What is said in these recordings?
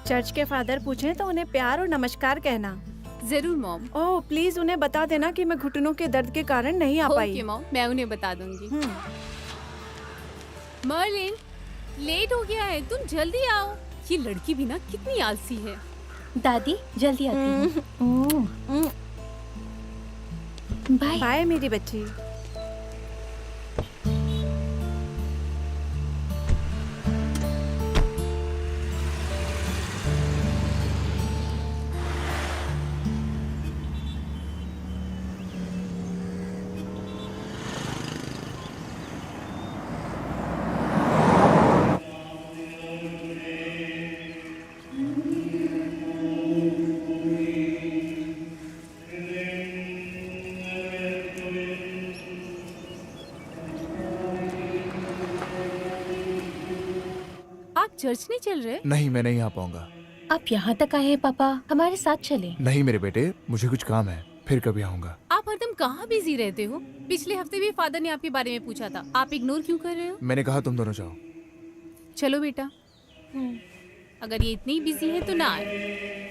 Church के father पूछें तो उन्हें प्यार और नमस्कार कहना। जरूर मॉम। ओह प्लीज उन्हें बता देना कि मैं घुटनों के दर्द के कारण नहीं आ पाई। ओके मॉम, मैं उन्हें बता दूंगी। मर्लिन, लेट हो गया है, तुम जल्दी आओ। ये लड़की भी ना कितनी आलसी है। दादी जल्दी आती हूँ। बाय बाय मेरी बच्ची। आप चर्च नहीं चल रहे? नहीं, मैं नहीं आ पाऊंगा। आप यहाँ तक आए हैं पापा, हमारे साथ चले। नहीं मेरे बेटे, मुझे कुछ काम है, फिर कभी आऊंगा। आप हरदम कहाँ बिजी रहते हो? पिछले हफ्ते भी फादर ने आपके बारे में पूछा था, आप इग्नोर क्यों कर रहे हो? मैंने कहा तुम दोनों जाओ। चलो बेटा, अगर ये इतनी बिजी है तो ना आए।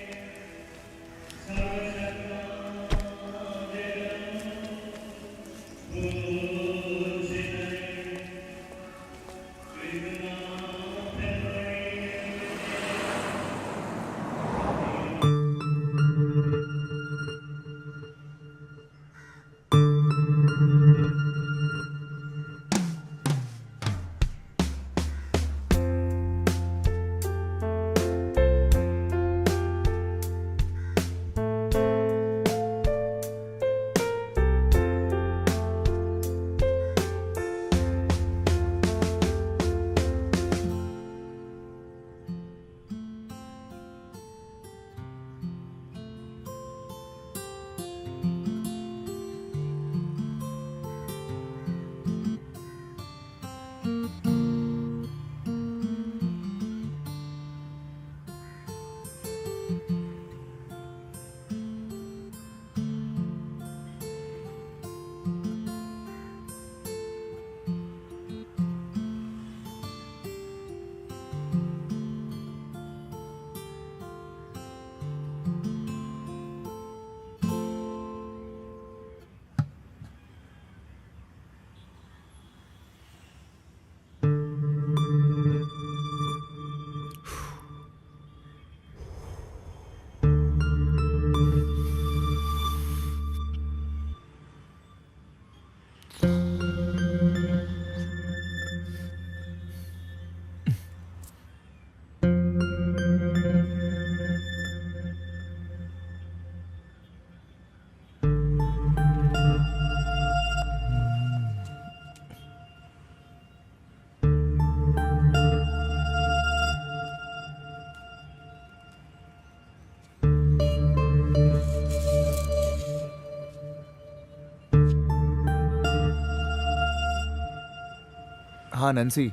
हाँ नैन्सी,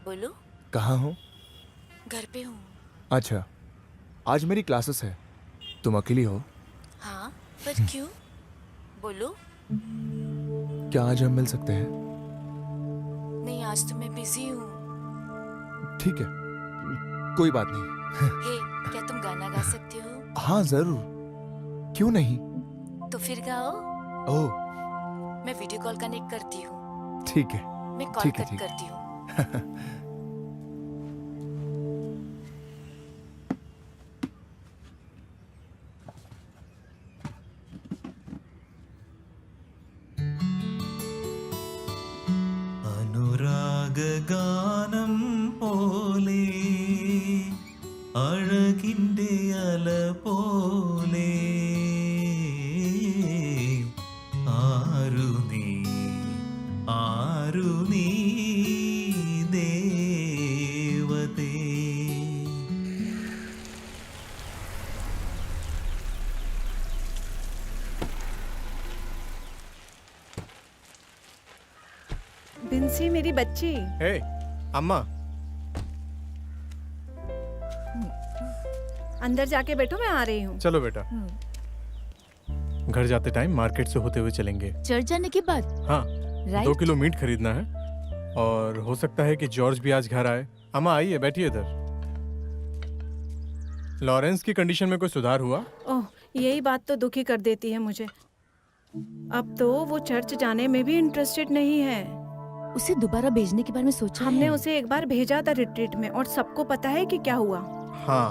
बोलो। कहाँ हो? घर पे हूँ। अच्छा, आज मेरी क्लासेस है, तुम अकेली हो? हाँ, पर क्यों? बोलो। क्या आज हम मिल सकते हैं? नहीं, आज तो मैं बिजी हूँ। ठीक है, कोई बात नहीं। हे, क्या तुम गाना गा सकते हो? हाँ जरूर, क्यों नहीं। तो फिर गाओ। ओह मैं वीडियो कॉल कनेक्ट करती हूँ। ठीक है। मैं कॉल ठीक है, कट ठीक है। करती हूँ। അനുരാഗഗാനം പോലെ അഴകിൻ്റെ അല പോലെ ആരു നീ ദേവതേ. बिंसी मेरी बच्ची। हे अम्मा, अंदर जाके बैठो, मैं आ रही हूँ। चलो बेटा। घर जाते टाइम मार्केट से होते हुए चलेंगे। चर्च जाने के बाद? हाँ, राइट। 2 किलो मीट खरीदना है और हो सकता है कि जॉर्ज भी आज घर आए। अम्मा आइए, बैठिए इधर। लॉरेंस की कंडीशन में कोई सुधार हुआ? ओह, यही बात तो दुखी कर देती है मुझे। अब तो वो चर्च जाने में भी इंटरेस्टेड नहीं है। उसे दोबारा भेजने के बारे में सोचा हमने है? उसे एक बार भेजा था रिट्रीट में, और सबको पता है कि क्या हुआ। हाँ,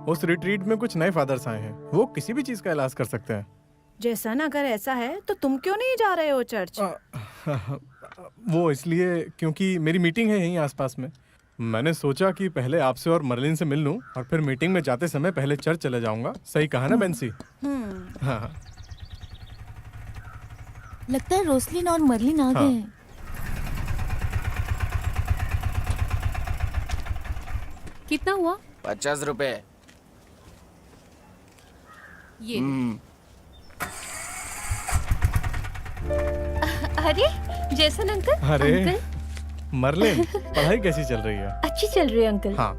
उस रिट्रीट में कुछ नए फादर्स आए हैं। वो किसी भी चीज का इलाज कर सकते हैं। जैसन, अगर ऐसा है तो तुम क्यों नहीं जा रहे हो चर्च? वो इसलिए क्योंकि मेरी मीटिंग है यहीं आसपास में। मैंने सोचा कि पहले आपसे और मर्लिन से मिल लूं और फिर मीटिंग में जाते समय पहले चर्च चले जाऊंगा। सही कहा ना बेंसी? हाँ। लगता है रोसलिन और मर्लिन आ हाँ। गए हैं। कितना हुआ? 50 रुपए। ये अरे जैसन अंकल। अरे अंकल मर्लिन, पढ़ाई कैसी चल रही है? अच्छी चल रही है अंकल। हाँ,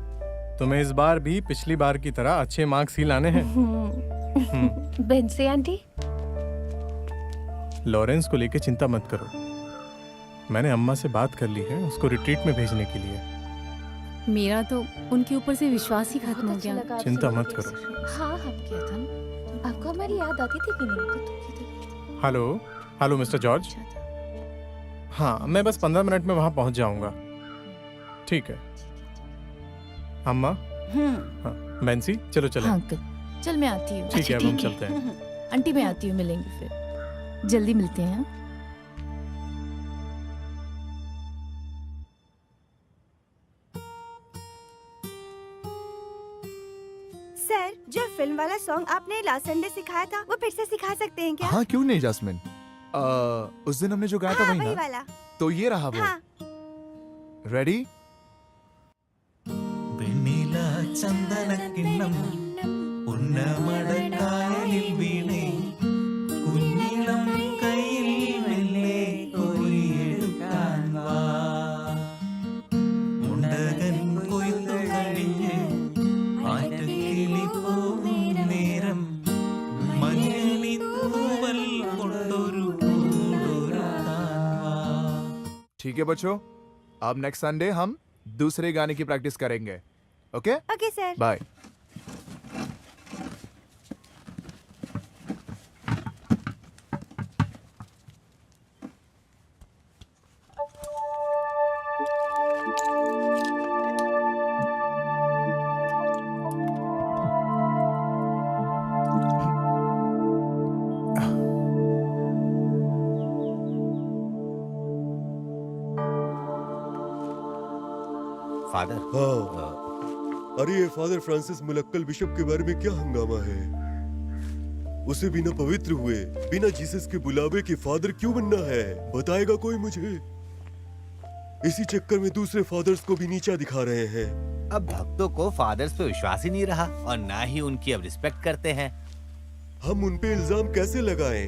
तुम्हें इस बार भी पिछली बार की तरह अच्छे मार्क्स ही लाने हैं। बेंसी आंटी, लॉरेंस को लेके चिंता मत करो। मैंने अम्मा से बात कर ली है उसको रिट्रीट में भेजने के लिए। मेरा तो उनके ऊपर से विश्वास ही खत्म हो अच्छा गया। लगा आपसे चिंता मिलके। मत करो। हाँ हाँ, क्या था? आपको हमारी याद आती थी कि नहीं? Hello hello mister George. अच्छा था। हाँ, मैं बस 15 मिनट में वहाँ पहुँच जाऊँगा। ठीक है अम्मा। हाँ, बेंसी चलो चले। हाँ अंकल, चल मैं आती हूँ। ठीक है, अब हम ठीक है। चलते हैं। आंटी मैं आती हूँ, मिलेंगे फिर। जल्दी मिलते हैं। सर, जो फिल्म वाला सॉन्ग आपने लास्ट संडे सिखाया था, वो फिर से सिखा सकते हैं क्या? हाँ क्यों नहीं जास्मिन। उस दिन हमने जो गाया था हाँ, वही वही ना? वाला। तो ये रहा वो। हाँ। रेडी? വെണ്ണില ചന്ദനക്കിണ്ണം ഉന്നമടക്കായലിൽ വീണേ കുഞ്ഞിളം കയ്യിൽ മെല്ലെ കോരിയെടുക്കാൻ വാ മുണ്ടകൻ കൊയ്ത്തു കഴിഞ്ഞ് ആറ്റക്കിളി പോകും നേരം മഞ്ഞളി തൂവൽ കൊണ്ടൊരു കൂടൊരുക്കാൻ വാ. ठीक है बच्चों, अब नेक्स्ट संडे हम दूसरे गाने की प्रैक्टिस करेंगे। Okay okay sir. Bye. Father. हाँ, अरे ये फादर फ्रांसिस मुलक्कल बिशप के बारे में क्या हंगामा है? उसे बिना पवित्र हुए, बिना जीसस के बुलावे के फादर क्यों बनना है? बताएगा कोई मुझे? इसी चक्कर में दूसरे फादर्स को भी नीचा दिखा रहे हैं। अब भक्तों को फादर्स पे विश्वास ही नहीं रहा और ना ही उनकी अब रिस्पेक्ट करते हैं। हम उन पे इल्जाम कैसे लगाएं?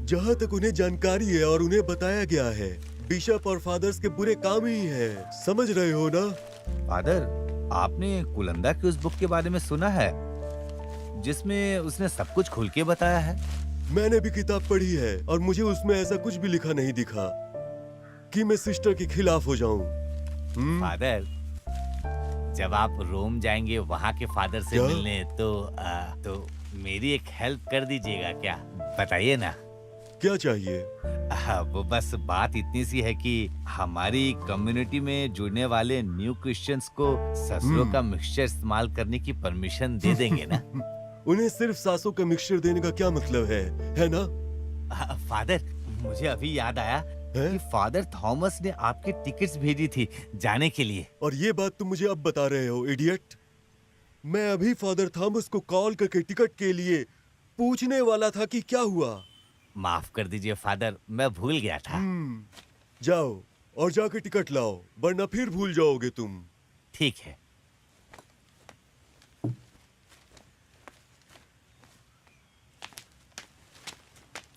जहाँ तक उन्हें जानकारी है और उन्हें बताया गया है, बिशप और फादर्स के बुरे काम ही हैं। समझ रहे हो ना? फादर, आपने कुलंदा की उस बुक के बारे में सुना है जिसमें उसने सब कुछ खुल के बताया है? मैंने भी किताब पढ़ी है और मुझे उसमें ऐसा कुछ भी लिखा नहीं दिखा कि मैं सिस्टर के खिलाफ हो जाऊं। फादर, जब आप रोम जाएंगे वहाँ के फादर से क्या? मिलने तो मेरी एक हेल्प कर दीजिएगा क्या? बताइए ना। क्या चाहिए? वो बस बात इतनी सी है कि हमारी कम्युनिटी में जुड़ने वाले न्यू क्रिश्चियंस को ससुरों का मिक्सचर इस्तेमाल करने की परमिशन दे देंगे ना? उन्हें सिर्फ सासों का मिक्सचर देने का क्या मतलब है ना? फादर, मुझे अभी याद आया कि फादर थॉमस ने आपके टिकट्स भेजी थी जाने के लिए। और ये बात तुम मुझे अब बता रहे हो, इडियट? मैं अभी फादर थॉमस को कॉल करके टिकट के लिए पूछने वाला था कि क्या हुआ। माफ कर दीजिए फादर, मैं भूल गया था। जाओ और जाके टिकट लाओ, वरना फिर भूल जाओगे तुम। ठीक है।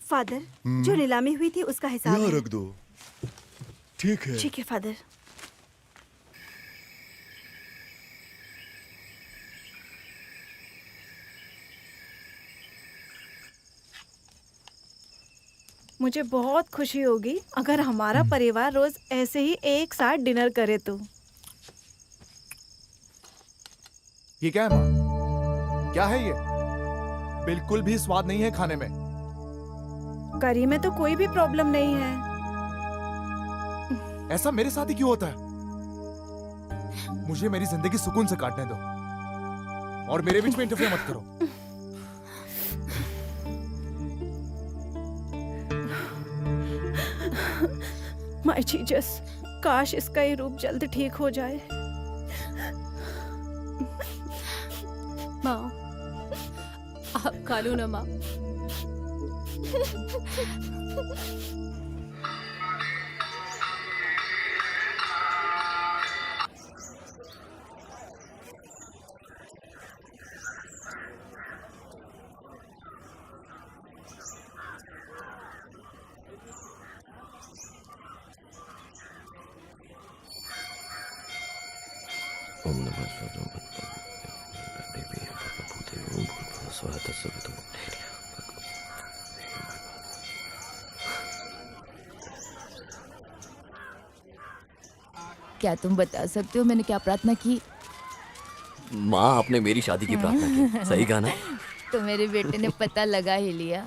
फादर, जो नीलामी हुई थी उसका हिसाब यहाँ है। रख दो। ठीक है। ठीक है फादर। मुझे बहुत खुशी होगी अगर हमारा परिवार रोज ऐसे ही एक साथ डिनर करे तो। ये क्या है माँ? क्या है ये? बिल्कुल भी स्वाद नहीं है खाने में। करी में तो कोई भी प्रॉब्लम नहीं है। ऐसा मेरे साथ ही क्यों होता है? मुझे मेरी जिंदगी सुकून से काटने दो और मेरे बीच में इंटरफेयर मत करो। माय जीसस, काश इसका ये रूप जल्द ठीक हो जाए। माँ, आप खा लो ना माँ। क्या तुम बता सकते हो मैंने क्या प्रार्थना की? माँ, आपने मेरी शादी की प्रार्थना की, सही कहा ना? तो मेरे बेटे ने पता लगा ही लिया।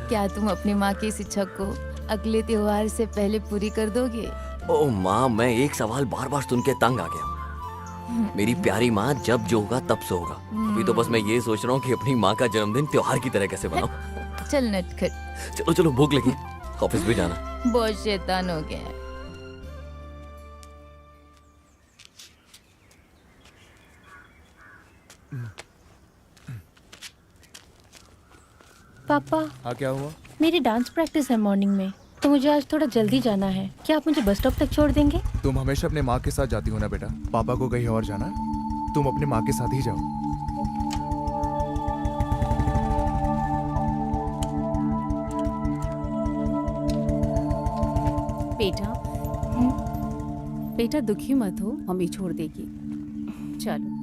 क्या तुम अपनी माँ की इस इच्छा को अगले त्योहार से पहले पूरी कर दोगे? ओ माँ, मैं एक सवाल बार बार सुन के तंग आ गया। मेरी प्यारी माँ, जब जो होगा तब से होगा। अभी तो बस मैं ये सोच रहा हूँ कि अपनी माँ का जन्मदिन त्योहार की तरह कैसे बनाऊं। चल नटखट। चलो चलो, भूख लगी, ऑफिस भी जाना। बहुत शैतान हो गया है। पापा, हाँ, क्या हुआ? मेरी डांस प्रैक्टिस है मॉर्निंग में, तो मुझे आज थोड़ा जल्दी जाना है। क्या आप मुझे बस स्टॉप तक छोड़ देंगे? तुम हमेशा अपने माँ के साथ जाती हो ना बेटा। पापा को कहीं और जाना है, तुम अपने माँ के साथ ही जाओ। बेटा, बेटा दुखी मत हो, मम्मी छोड़ देगी। चलो।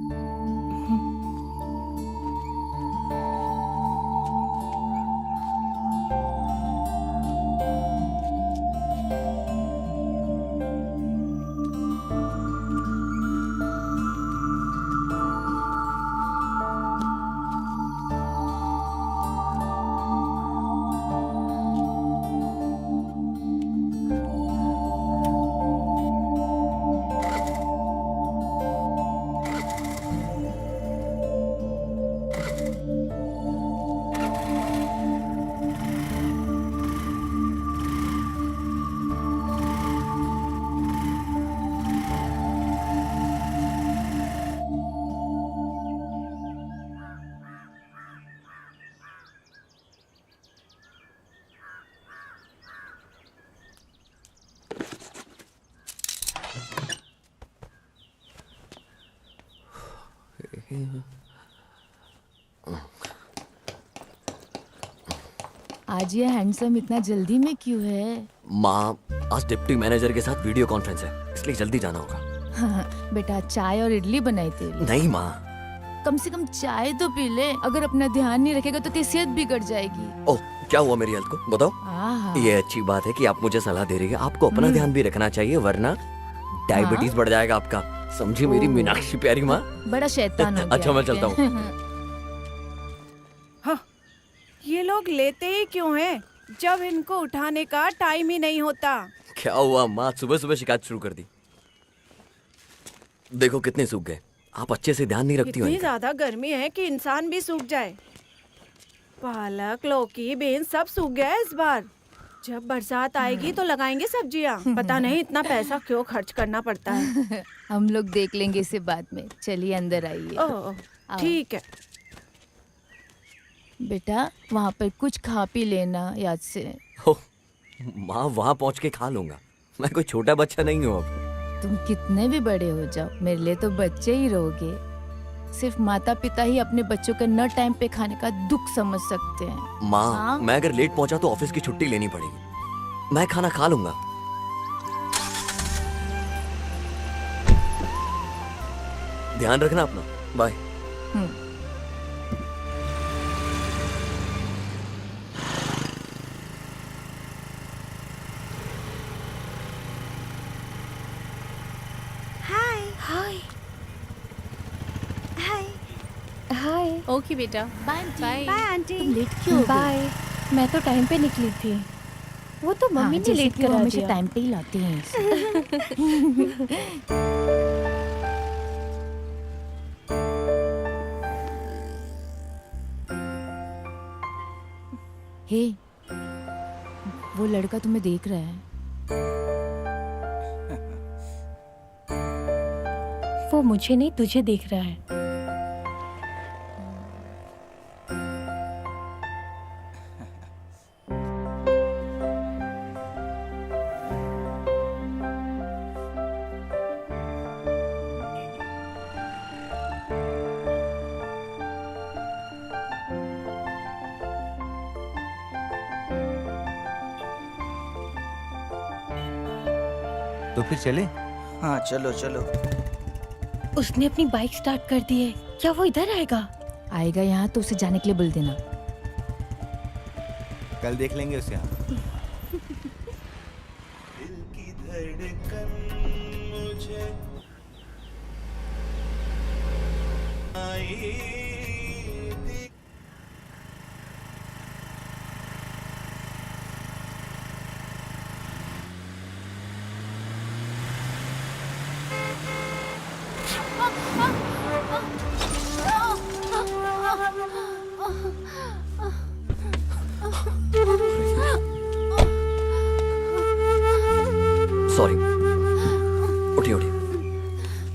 आज ये हैंडसम इतना जल्दी में क्यों है? माँ, आज डिप्टी मैनेजर के साथ वीडियो कॉन्फ्रेंस है, इसलिए जल्दी जाना होगा। हाँ, बेटा चाय और इडली बनाई थी। नहीं माँ, कम से कम चाय तो पी ले। अगर अपना ध्यान नहीं रखेगा तो तेरी सेहत बिगड़ जाएगी। ओह, क्या हुआ मेरी हेल्थ को बताओ। आहा। ये अच्छी बात है कि आप मुझे सलाह दे रही है। आपको अपना ध्यान भी रखना चाहिए, वरना डायबिटीज बढ़ जाएगा आपका। समझी मेरी ओह। मीनाक्षी प्यारी माँ। बड़ा शैतान हो गया। अच्छा, मैं चलता हूँ। हाँ, ये लोग लेते ही क्यों हैं जब इनको उठाने का टाइम ही नहीं होता। क्या हुआ माँ, सुबह सुबह शिकायत शुरू कर दी। देखो कितने सूख गए। आप अच्छे से ध्यान नहीं रखती हो इतनी इनका। ज्यादा गर्मी है कि इंसान भी सूख जाए। पालक, लौकी, बीन्स सब सूख गया है इस बार। जब बरसात आएगी तो लगाएंगे सब्जियां। पता नहीं इतना पैसा क्यों खर्च करना पड़ता है। हम लोग देख लेंगे इसे बाद में। चलिए अंदर आइए। ओह, ठीक है। बेटा वहाँ पर कुछ खा पी लेना याद से। ओह, माँ वहाँ पहुँच के खा लूंगा। मैं कोई छोटा बच्चा नहीं हूँ अब। तुम कितने भी बड़े हो जाओ मेरे लिए तो बच्चे ही रहोगे। सिर्फ माता पिता ही अपने बच्चों के न टाइम पे खाने का दुख समझ सकते हैं। माँ हाँ? मैं अगर लेट पहुँचा तो ऑफिस की छुट्टी लेनी पड़ेगी। मैं खाना खा लूंगा। ध्यान रखना अपना। Bye. Hi hi hi hi. Okay बेटा, बाय बाय। Bye aunty. तुम लेट क्यों हो गई? बाय। मैं तो टाइम पे निकली थी। वो तो हाँ, मम्मी ने जैसे लेट कि वो करा हमेशा दिया। टाइम पे ही लाती हैं इसे। हे, वो लड़का तुम्हें देख रहा है। वो मुझे नहीं तुझे देख रहा है। तो फिर चले। हाँ चलो चलो। उसने अपनी बाइक स्टार्ट कर दी है। क्या वो इधर आएगा? आएगा यहाँ तो उसे जाने के लिए बोल देना। कल देख लेंगे उसे यहाँ। सॉरी। उठिए उठिए,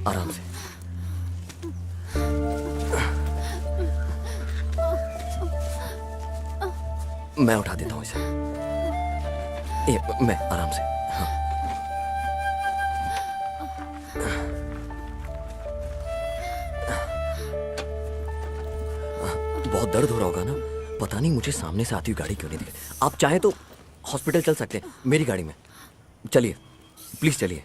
आराम से। मैं उठा देता हूँ इसे। ये मैं आराम से। हाँ। बहुत दर्द हो रहा होगा ना। पता नहीं मुझे सामने से आती हुई गाड़ी क्यों नहीं दिखी। आप चाहे तो हॉस्पिटल चल सकते हैं मेरी गाड़ी में। चलिए प्लीज चलिए।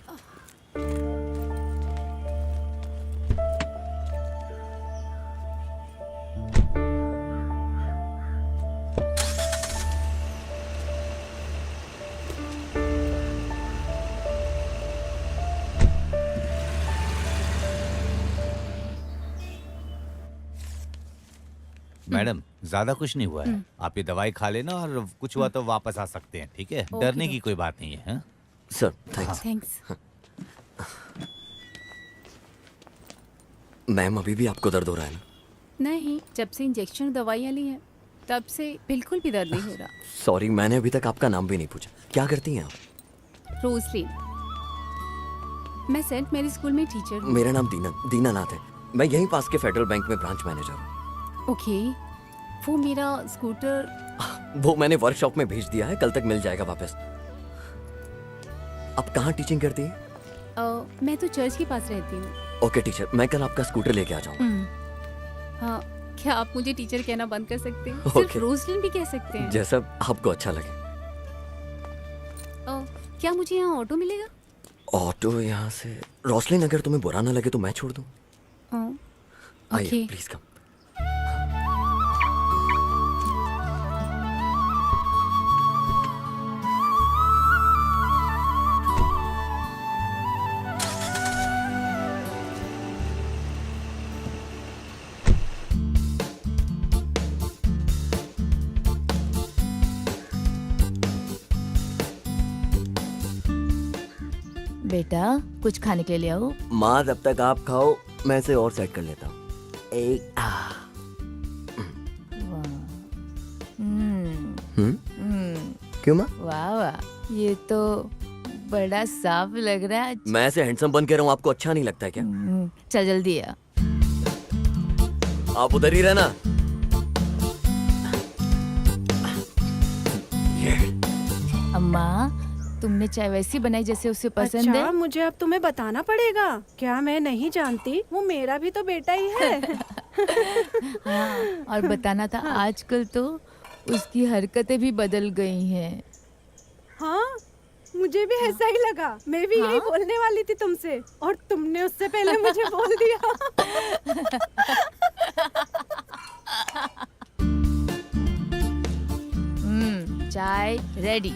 मैडम ज्यादा कुछ नहीं हुआ है। आप ये दवाई खा लेना और कुछ हुआ तो वापस आ सकते हैं। ठीक है, डरने की कोई बात नहीं है। हाँ? Sir thanks. थैंक्स। मैम अभी भी आपको दर्द हो रहा है ना? नहीं, जब से इंजेक्शन दवाइयाँ ली हैं तब से बिल्कुल भी दर्द नहीं हो रहा। सॉरी, मैंने अभी तक आपका नाम भी नहीं पूछा। क्या करती हैं आप? रोजलिन, मैं सेंट मेरी स्कूल में टीचर हूँ। मेरा नाम दीनानाथ है। मैं यहीं पास के फेडरल बैंक में ब्रांच मैनेजर हूँ। ओके, वो मेरा स्कूटर। वो मैंने वर्कशॉप में भेज दिया है, कल तक मिल जाएगा वापस। आप कहाँ टीचिंग करती हैं? मैं तो चर्च के पास रहती हूँ। ओके टीचर, मैं कल आपका स्कूटर लेके आ जाऊंगा। हाँ, क्या आप मुझे टीचर कहना बंद कर सकते हैं? सिर्फ ओके। रोजलिन भी कह सकते हैं। जैसा आपको अच्छा लगे। क्या मुझे यहाँ ऑटो मिलेगा? ऑटो यहाँ से? रोसलिन, अगर तुम्हें बुरा ना लगे तो मैं छोड़ दूँ। आइए Okay. Please come. बेटा कुछ खाने के लिए आओ। माँ जब तक आप खाओ मैं इसे और सेट कर लेता हूँ। एक वाह। क्यों माँ? वाह वाह, ये तो बड़ा साफ लग रहा है। मैं ऐसे हैंडसम बन के रहा हूँ, आपको अच्छा नहीं लगता है क्या? चल जल्दी आ। आप उधर ही रहना। अम्मा तुमने चाय वैसी बनाई जैसे उसे पसंद अच्छा, है। मुझे अब तुम्हें बताना पड़ेगा। क्या मैं नहीं जानती? वो मेरा भी तो बेटा ही है। हाँ, और बताना था आजकल तो उसकी हरकतें भी बदल गई हैं। हाँ, मुझे भी ऐसा ही लगा। मैं भी यही बोलने वाली थी तुमसे, और तुमने उससे पहले मुझे बोल दिया। चाय रेडी।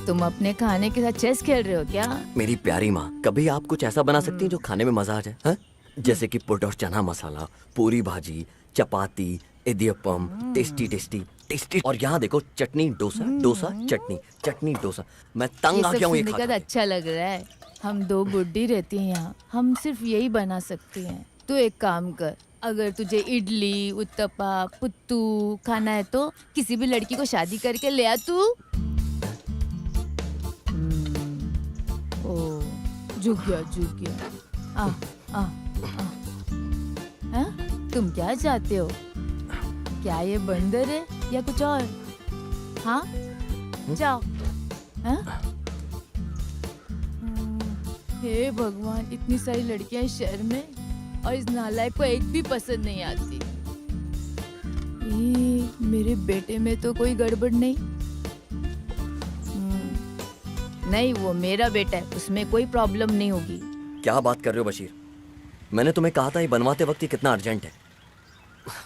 तुम अपने खाने के साथ चेस खेल रहे हो क्या? मेरी प्यारी माँ, कभी आप कुछ ऐसा बना सकती हैं जो खाने में मजा आ जाए? हाँ? जैसे कि पुट और चना मसाला, पूरी भाजी, चपाती, इडियप्पम, टेस्टी टेस्टी टेस्टी। और यहाँ देखो चटनी डोसा, डोसा चटनी, चटनी डोसा। मैं ये तंग आ सब गया हूँ ये सुनने खा का तो खा अच्छा लग रहा है। हम दो बुड्ढी रहती हैं यहाँ, हम सिर्फ यही बना सकते हैं। तू एक काम कर, अगर तुझे इडली, उत्तपा, पुत्तू खाना है तो किसी भी लड़की को शादी करके ले आ तू। ओ, झुक गया झुक गया। आ, आ, आ। हाँ? तुम क्या चाहते हो? क्या ये बंदर है या कुछ और? हाँ जाओ। हाँ? हे भगवान, इतनी सारी लड़कियां इस शहर में और इस नालायक को एक भी पसंद नहीं आती। मेरे बेटे में तो कोई गड़बड़ नहीं। नहीं, वो मेरा बेटा है, उसमें कोई प्रॉब्लम नहीं होगी। क्या बात कर रहे हो बशीर? मैंने तुम्हें कहा था ये बनवाते वक्त ही कितना अर्जेंट है।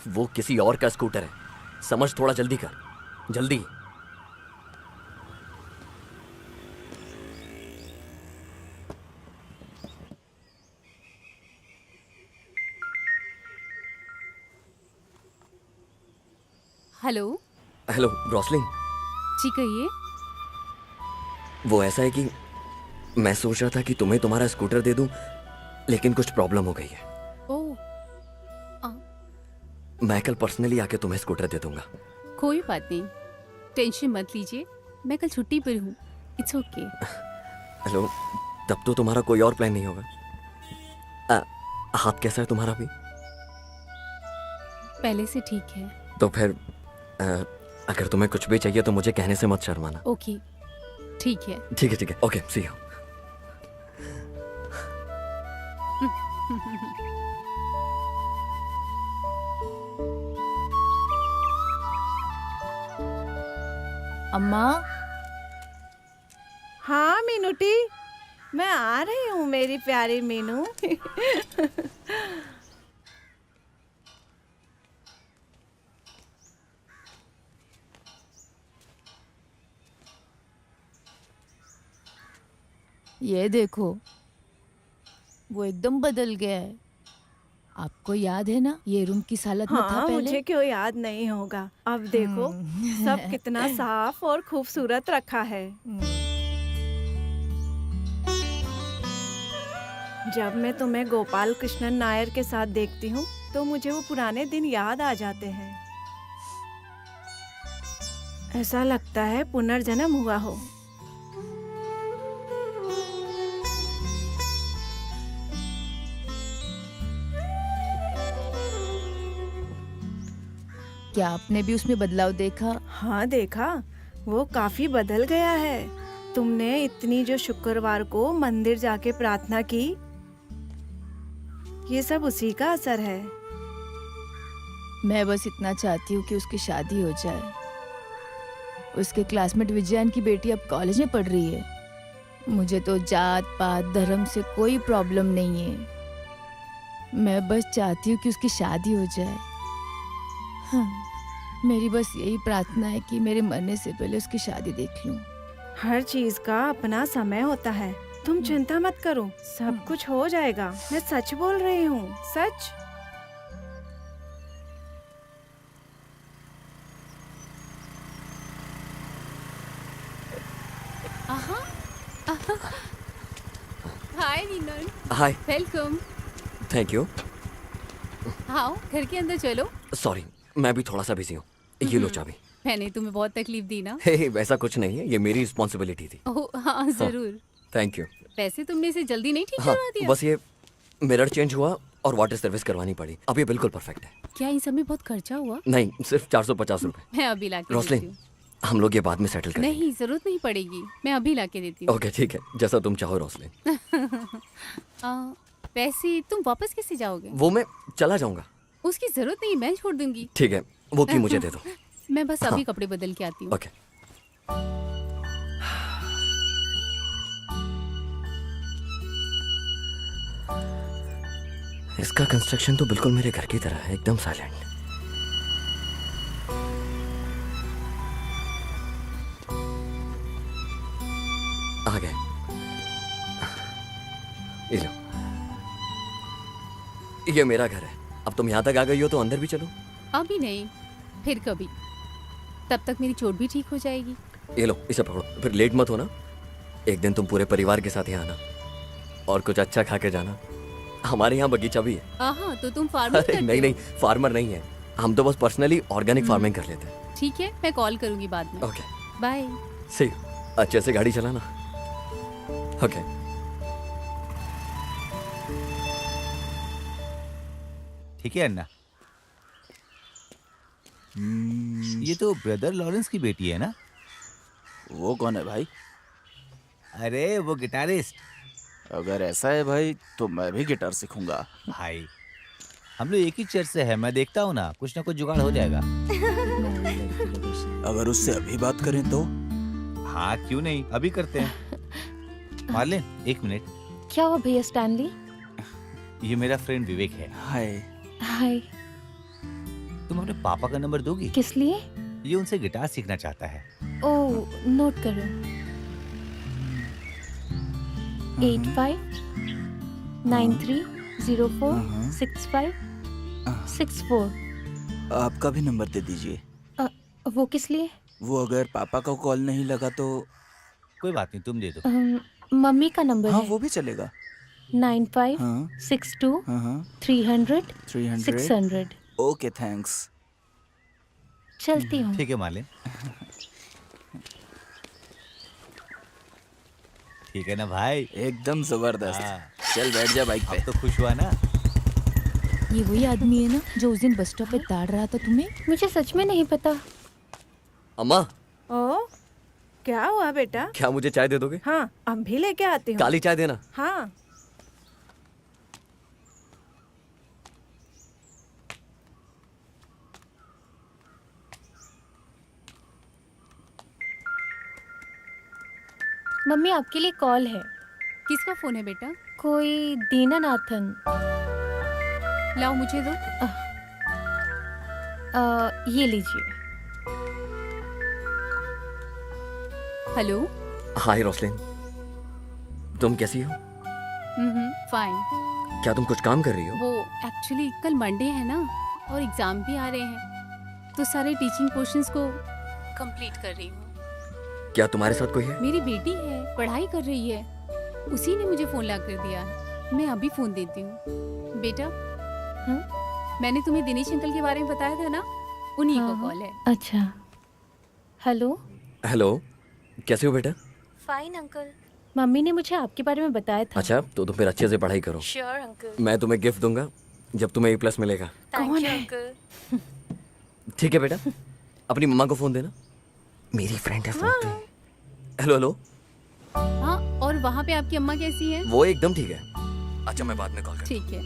वो किसी और का स्कूटर है, समझ थोड़ा जल्दी कर, जल्दी। हेलो हेलो ब्रॉसलिन, जी कहिए। वो ऐसा है कि मैं सोच रहा था कि तुम्हें तुम्हारा स्कूटर दे दूं, लेकिन कुछ प्रॉब्लम हो गई है। ओह, मैं कल पर्सनली आके तुम्हें स्कूटर दे दूंगा। कोई बात नहीं, टेंशन मत लीजिए, मैं कल छुट्टी पर हूँ। It's okay. हेलो, तब तो तुम्हारा कोई और प्लान नहीं होगा। हाथ कैसा है तुम्हारा भी? पहले से ठीक है। तो फिर अगर तुम्हें कुछ भी चाहिए तो मुझे कहने से मत शर्माना। ओके, ठीक है। ठीक है ठीक है, ओके, सी यू। अम्मा। हाँ मीनूटी, मैं आ रही हूँ मेरी प्यारी मीनू। ये देखो, वो एकदम बदल गया है। आपको याद है ना ये रूम किस हालत में था हाँ, पहले? मुझे क्यों याद नहीं होगा। अब देखो सब कितना साफ और खूबसूरत रखा है। जब मैं तुम्हें गोपाल कृष्णन नायर के साथ देखती हूँ तो मुझे वो पुराने दिन याद आ जाते हैं। ऐसा लगता है पुनर्जन्म हुआ हो। क्या आपने भी उसमें बदलाव देखा? हाँ देखा, वो काफी बदल गया है। तुमने इतनी जो शुक्रवार को मंदिर जाके प्रार्थना की, ये सब उसी का असर है। मैं बस इतना चाहती हूँ कि उसकी शादी हो जाए। उसके क्लासमेट विजयन की बेटी अब कॉलेज में पढ़ रही है। मुझे तो जात पात धर्म से कोई प्रॉब्लम नहीं है। मैं बस चाहती हूँ कि उसकी शादी हो जाए। हाँ, मेरी बस यही प्रार्थना है कि मेरे मरने से पहले उसकी शादी देख लूं। हर चीज का अपना समय होता है, तुम चिंता मत करो, सब कुछ हो जाएगा। मैं सच बोल रही हूँ, सच। हाय नीनन, हाय, वेलकम। Thank you. आओ घर के अंदर चलो। सॉरी, मैं भी थोड़ा सा बिजी हूँ। ये लो चाबी। मैंने तुम्हें बहुत तकलीफ दी ना? हे, वैसा कुछ नहीं है, ये मेरी रिस्पॉन्सिबिलिटी थी। ओह हाँ जरूर। Thank you. वैसे तुमने इसे जल्दी नहीं ठीक हाँ, करवा दिया? बस ये मिरर चेंज हुआ और वाटर सर्विस करवानी पड़ी। अब ये बिल्कुल परफेक्ट है। क्या इन सब में बहुत खर्चा हुआ? नहीं, सिर्फ 450 रुपए। मैं अभी ला के देती रोसलिन, हूँ। हम लोग ये बाद में सेटल करेंगे। नहीं जरूरत नहीं पड़ेगी, मैं अभी ला के देती हूँ। ओके ठीक है, जैसा तुम चाहो रोसलिन। वैसे तुम वापस कैसे जाओगे? वो मैं चला जाऊंगा। उसकी जरूरत नहीं, मैं छोड़ दूंगी। ठीक है, वो की मुझे दे दो। मैं बस अभी हाँ। कपड़े बदल के आती हूँ। ओके। इसका कंस्ट्रक्शन तो बिल्कुल मेरे घर की तरह है, एकदम साइलेंट। आ गए। ये लो, ये मेरा घर है। अब तुम यहाँ तक आ गई हो तो अंदर भी चलो। अभी नहीं, फिर कभी। तब तक मेरी चोट भी ठीक हो जाएगी। ये लो, इसे पकड़ो, फिर लेट मत होना। एक दिन तुम पूरे परिवार के साथ यहाँ आना और कुछ अच्छा खा के जाना। हमारे यहाँ बगीचा भी है। हाँ तो तुम फार्मिंग अरे करते नहीं हो? नहीं, फार्मर नहीं है हम तो, बस पर्सनली ऑर्गेनिक फार्मिंग कर लेते हैं। ठीक है, मैं कॉल करूंगी बाद में। Okay, bye. सी, अच्छे से गाड़ी चलाना। ओके। ठीक है अन्ना। ये तो ब्रदर लॉरेंस की बेटी है ना? वो कौन है भाई? अरे वो गिटारिस्ट। अगर ऐसा है भाई तो मैं भी गिटार सीखूंगा। भाई हम लोग एक ही चर्च से है, मैं देखता हूँ ना कुछ जुगाड़ हो जाएगा। अगर उससे अभी बात करें तो? हाँ क्यों नहीं, अभी करते हैं। मार्लिन एक मिनट। क्या हुआ भैया स्टैनली? ये मेरा फ्रेंड विवेक है। हाय। हाय। तुम अपने पापा का नंबर दोगी? किस लिए? ये उनसे गिटार सीखना चाहता है। ओह, नोट करो। 8593046564। आपका भी नंबर दे दीजिए। वो किस लिए? वो अगर पापा का कॉल नहीं लगा तो? कोई बात नहीं, तुम दे दो। मम्मी का नंबर हाँ है। वो भी चलेगा। 9562300300। Okay thanks. चलती हूँ। ठीक है मार्लिन। ठीक है ना भाई? एकदम जबरदस्त। हाँ। चल बैठ जा बाइक पे। अब तो खुश हुआ ना? ये वही आदमी है ना जो उस दिन बस स्टॉप पे ताड़ रहा था तुम्हें? मुझे सच में नहीं पता। अम्मा, ओ, क्या हुआ बेटा? क्या मुझे चाय दे दोगे? हाँ, अब भी लेके आती हूँ। काली चाय देना। हाँ। मम्मी आपके लिए कॉल है। किसका फोन है बेटा? कोई दीनानाथन। लाओ मुझे दो। ये लीजिए। हेलो। हाय रोसलिन, तुम कैसी हो? फाइन। क्या तुम कुछ काम कर रही हो? वो एक्चुअली कल मंडे है ना और एग्जाम भी आ रहे हैं, तो सारे टीचिंग पोर्शंस को कंप्लीट कर रही हूँ। क्या तुम्हारे साथ कोई है? मेरी बेटी है, पढ़ाई कर रही है, उसी ने मुझे फोन ला कर दिया है। मैं अभी फोन देती हूँ। बेटा, मैंने तुम्हें दिनेश अंकल के बारे में बताया था ना, उन्हीं को कॉल है। अच्छा। हेलो। हेलो, कैसे हो बेटा? Fine uncle. मम्मी ने मुझे आपके बारे में बताया था। अच्छा, तो फिर अच्छे से पढ़ाई करो। Sure uncle. मैं तुम्हें गिफ्ट दूंगा जब तुम्हें A+ मिलेगा। कौन है अंकल? ठीक है बेटा, अपनी मम्मा को फोन देना। मेरी फ्रेंड है फोन पे। Hello hello. हाँ, और वहाँ पे आपकी अम्मा कैसी है? वो एकदम ठीक है। अच्छा, मैं बाद में कॉल करता हूँ। ठीक है।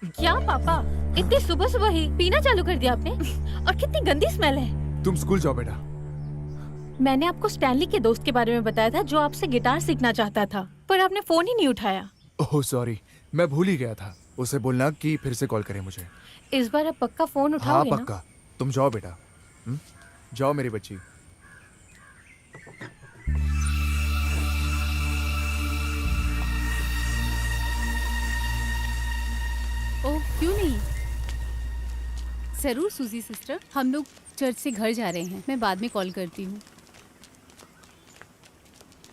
क्या पापा, इतनी सुबह सुबह ही पीना चालू कर दिया आपने? और कितनी गंदी स्मेल है। तुम स्कूल जाओ बेटा। मैंने आपको स्टैनली के दोस्त के बारे में बताया था जो आपसे गिटार सीखना चाहता था, पर आपने फोन ही नहीं उठाया। ओह सॉरी, मैं भूल ही गया था। उसे बोलना कि फिर से कॉल करे मुझे। इस बार आप पक्का फोन हाँ उठाओगे ना? पक्का। तुम जाओ बेटा। जाओ मेरी बच्ची। ओह क्यों नहीं, जरूर सूजी सिस्टर, हम लोग चर्च से घर जा रहे हैं, मैं बाद में कॉल करती हूँ।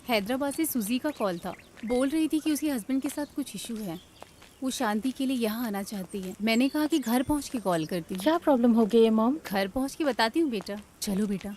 हैदराबाद से सूजी का कॉल था, बोल रही थी कि उसके हस्बैंड के साथ कुछ इशू है, वो शांति के लिए यहाँ आना चाहती है। मैंने कहा कि घर पहुँच के कॉल करती हूँ। क्या प्रॉब्लम हो गई है मॉम? घर पहुँच के बताती हूँ बेटा, चलो बेटा।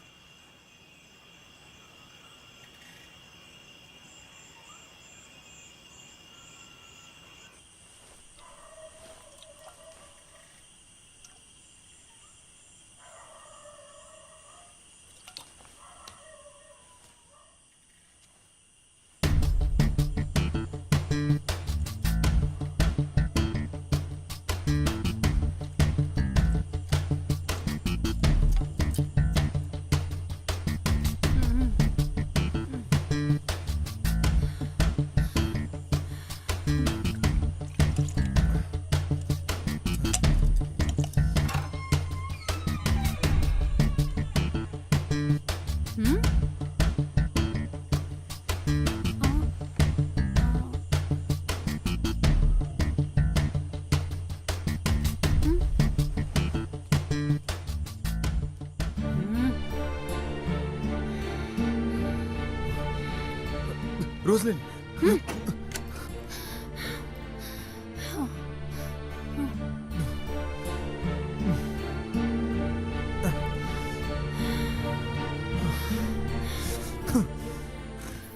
रोजलिन,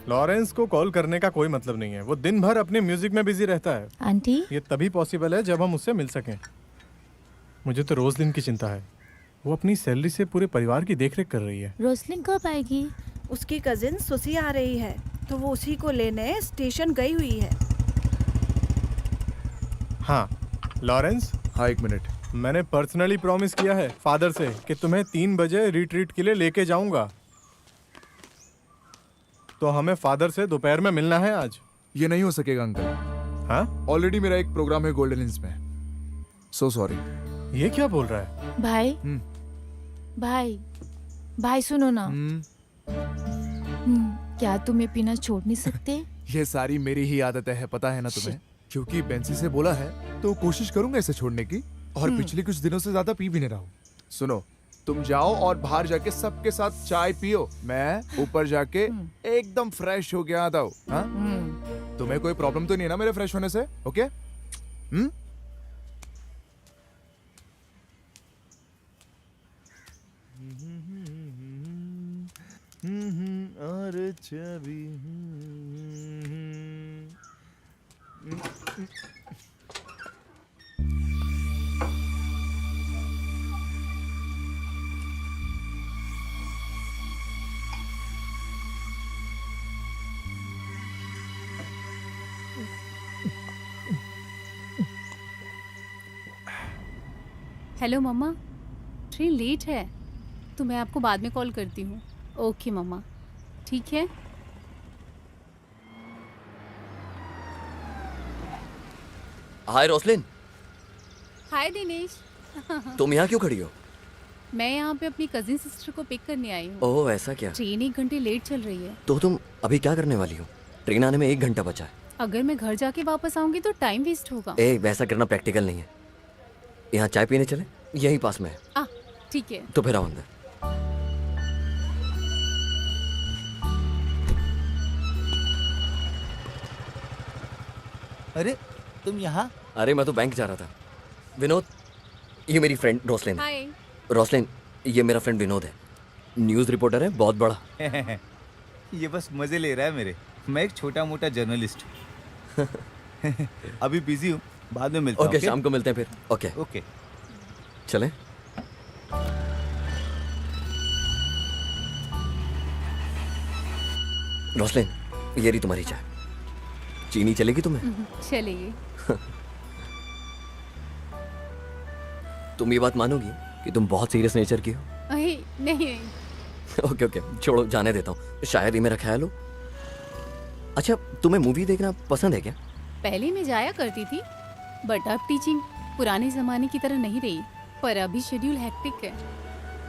लॉरेंस को कॉल करने का कोई मतलब नहीं है, वो दिन भर अपने म्यूजिक में बिजी रहता है। आंटी, ये तभी पॉसिबल है जब हम उससे मिल सकें। मुझे तो रोजलिन की चिंता है, वो अपनी सैलरी से पूरे परिवार की देखरेख कर रही है। रोसलिन कब आएगी? उसकी कजिन सुसी आ रही है, तो वो उसी को लेने स्टेशन गई हुई है। हाँ लॉरेंस, हाँ एक मिनट। मैंने पर्सनली प्रॉमिस किया है फादर से कि तुम्हें 3 बजे रिट्रीट के लिए लेके जाऊंगा, तो हमें फादर से दोपहर में मिलना है आज। ये नहीं हो सकेगा अंकल। हाँ, ऑलरेडी मेरा एक प्रोग्राम है गोल्डन हिल्स में। So sorry. ये क्या बोल रहा है? भाई, भाई, भाई सुनो ना। क्या तुम ये पीना छोड़ नहीं सकते? ये सारी मेरी ही आदत है, पता है ना तुम्हें। क्योंकि बेंसी से बोला है तो कोशिश करूंगा इसे छोड़ने की, और पिछले कुछ दिनों से ज्यादा पी भी नहीं रहा हूँ। सुनो, तुम जाओ और बाहर जाके सबके साथ चाय पियो, मैं ऊपर जाके एकदम फ्रेश हो गया आता हूँ। हाँ? तुम्हें कोई प्रॉब्लम तो नहीं है ना मेरे फ्रेश होने से? ओके? और छवि हेलो मम्मा, ट्रेन लेट है तो मैं आपको बाद में कॉल करती हूँ। ओके मम्मा, ठीक है। हाय रोसलिन। हाय दिनेश। तुम यहाँ क्यों खड़ी हो? मैं यहाँ पे अपनी कजिन सिस्टर को पिक करने आई हूँ। ओह ऐसा क्या? ट्रेन 1 घंटे लेट चल रही है। तो तुम अभी क्या करने वाली हो? ट्रेन आने में 1 घंटा बचा है। अगर मैं घर जाके वापस आऊंगी तो टाइम वेस्ट होगा। वैसा करना प्रैक्टिकल नहीं है। यहाँ चाय पीने चले, यहीं पास में है। ठीक है। तो फिर आओ अंदर। अरे तुम यहाँ? अरे मैं तो बैंक जा रहा था। विनोद, ये मेरी फ्रेंड रोसलिन। हाय। रोसलिन, ये मेरा फ्रेंड विनोद है, न्यूज़ रिपोर्टर है, बहुत बड़ा। ये बस मजे ले रहा है मेरे। मैं एक छोटा मोटा जर्नलिस्ट हूँ। अभी बिजी हूँ, बाद में मिलते हैं। ओके, शाम को मिलते हैं फिर। ओके ओके, चलें। रोसलिन, ये रही तुम्हारी चाय। चीनी चलेगी तुम्हें? चलिए। तुम ये बात मानोगी कि तुम बहुत सीरियस नेचर की हो? अरे नहीं, ओके ओके, छोड़ो, जाने देता हूँ, शायद ही मेरा ख्याल हो। अच्छा, तुम्हें मूवी देखना पसंद है क्या? पहले मैं जाया करती थी, बट अब टीचिंग पुराने जमाने की तरह नहीं रही। पर अभी शेड्यूल हेक्टिक है,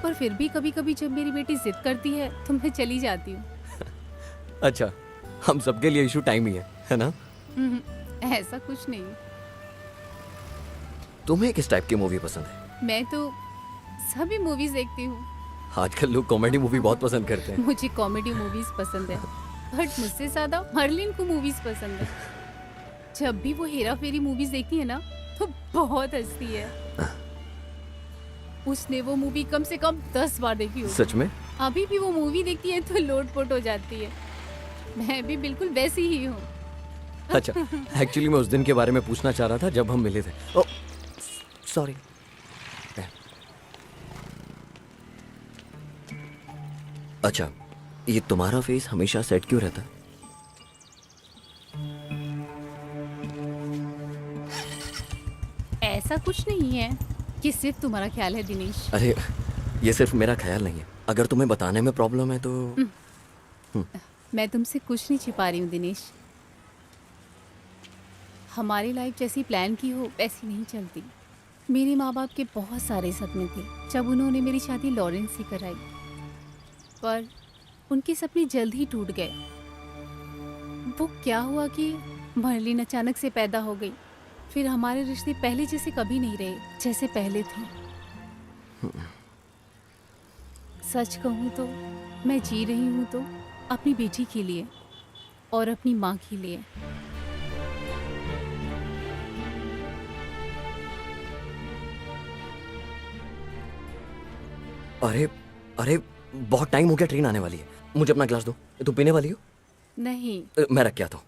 पर फिर भी कभी कभी जब मेरी बेटी जिद करती है तो मैं चली जाती हूँ। अच्छा, हम सबके लिए इशू टाइम ही है ना? ऐसा कुछ नहीं। तुम्हें किस टाइप की मूवी पसंद है? मैं तो सभी मूवीज देखती हूँ। आजकल लोग कॉमेडी मूवी बहुत पसंद करते हैं। मुझे कॉमेडी मूवीज पसंद है, बट मुझसे ज्यादा मर्लिन को मूवीज पसंद है। जब भी वो हेरा फेरी मूवीज देखती है ना तो बहुत हंसती है। उसने वो मूवी कम से कम 10 बार देखी होगी। सच में? अभी भी वो मूवी देखती है तो लोटपोट हो जाती है। मैं भी बिल्कुल वैसी ही हूँ। अच्छा, एक्चुअली मैं उस दिन के बारे में पूछना चाह रहा था जब हम मिले थे। ओह, सॉरी। अच्छा, ये तुम्हारा फेस हमेशा सेट क्यों रहता है? ऐसा कुछ नहीं है कि सिर्फ तुम्हारा ख्याल है दिनेश। अरे, ये सिर्फ मेरा ख्याल नहीं है, अगर तुम्हें बताने में प्रॉब्लम है तो। मैं तुमसे कुछ नहीं छिपा रही हूँ दिनेश। हमारी लाइफ जैसी प्लान की हो वैसी नहीं चलती। मेरे माँ बाप के बहुत सारे सपने थे जब उन्होंने मेरी शादी लॉरेंस से कराई, पर उनके सपने जल्द ही टूट गए। वो क्या हुआ कि मर्लिन अचानक से पैदा हो गई। फिर हमारे रिश्ते पहले जैसे कभी नहीं रहे जैसे पहले थे। सच कहूँ तो मैं जी रही हूँ तो अपनी बेटी के लिए और अपनी माँ के लिए। अरे अरे, बहुत टाइम हो गया, ट्रेन आने वाली है। मुझे अपना गिलास दो। तुम पीने वाली हो? नहीं। मैं रख के आता हूँ।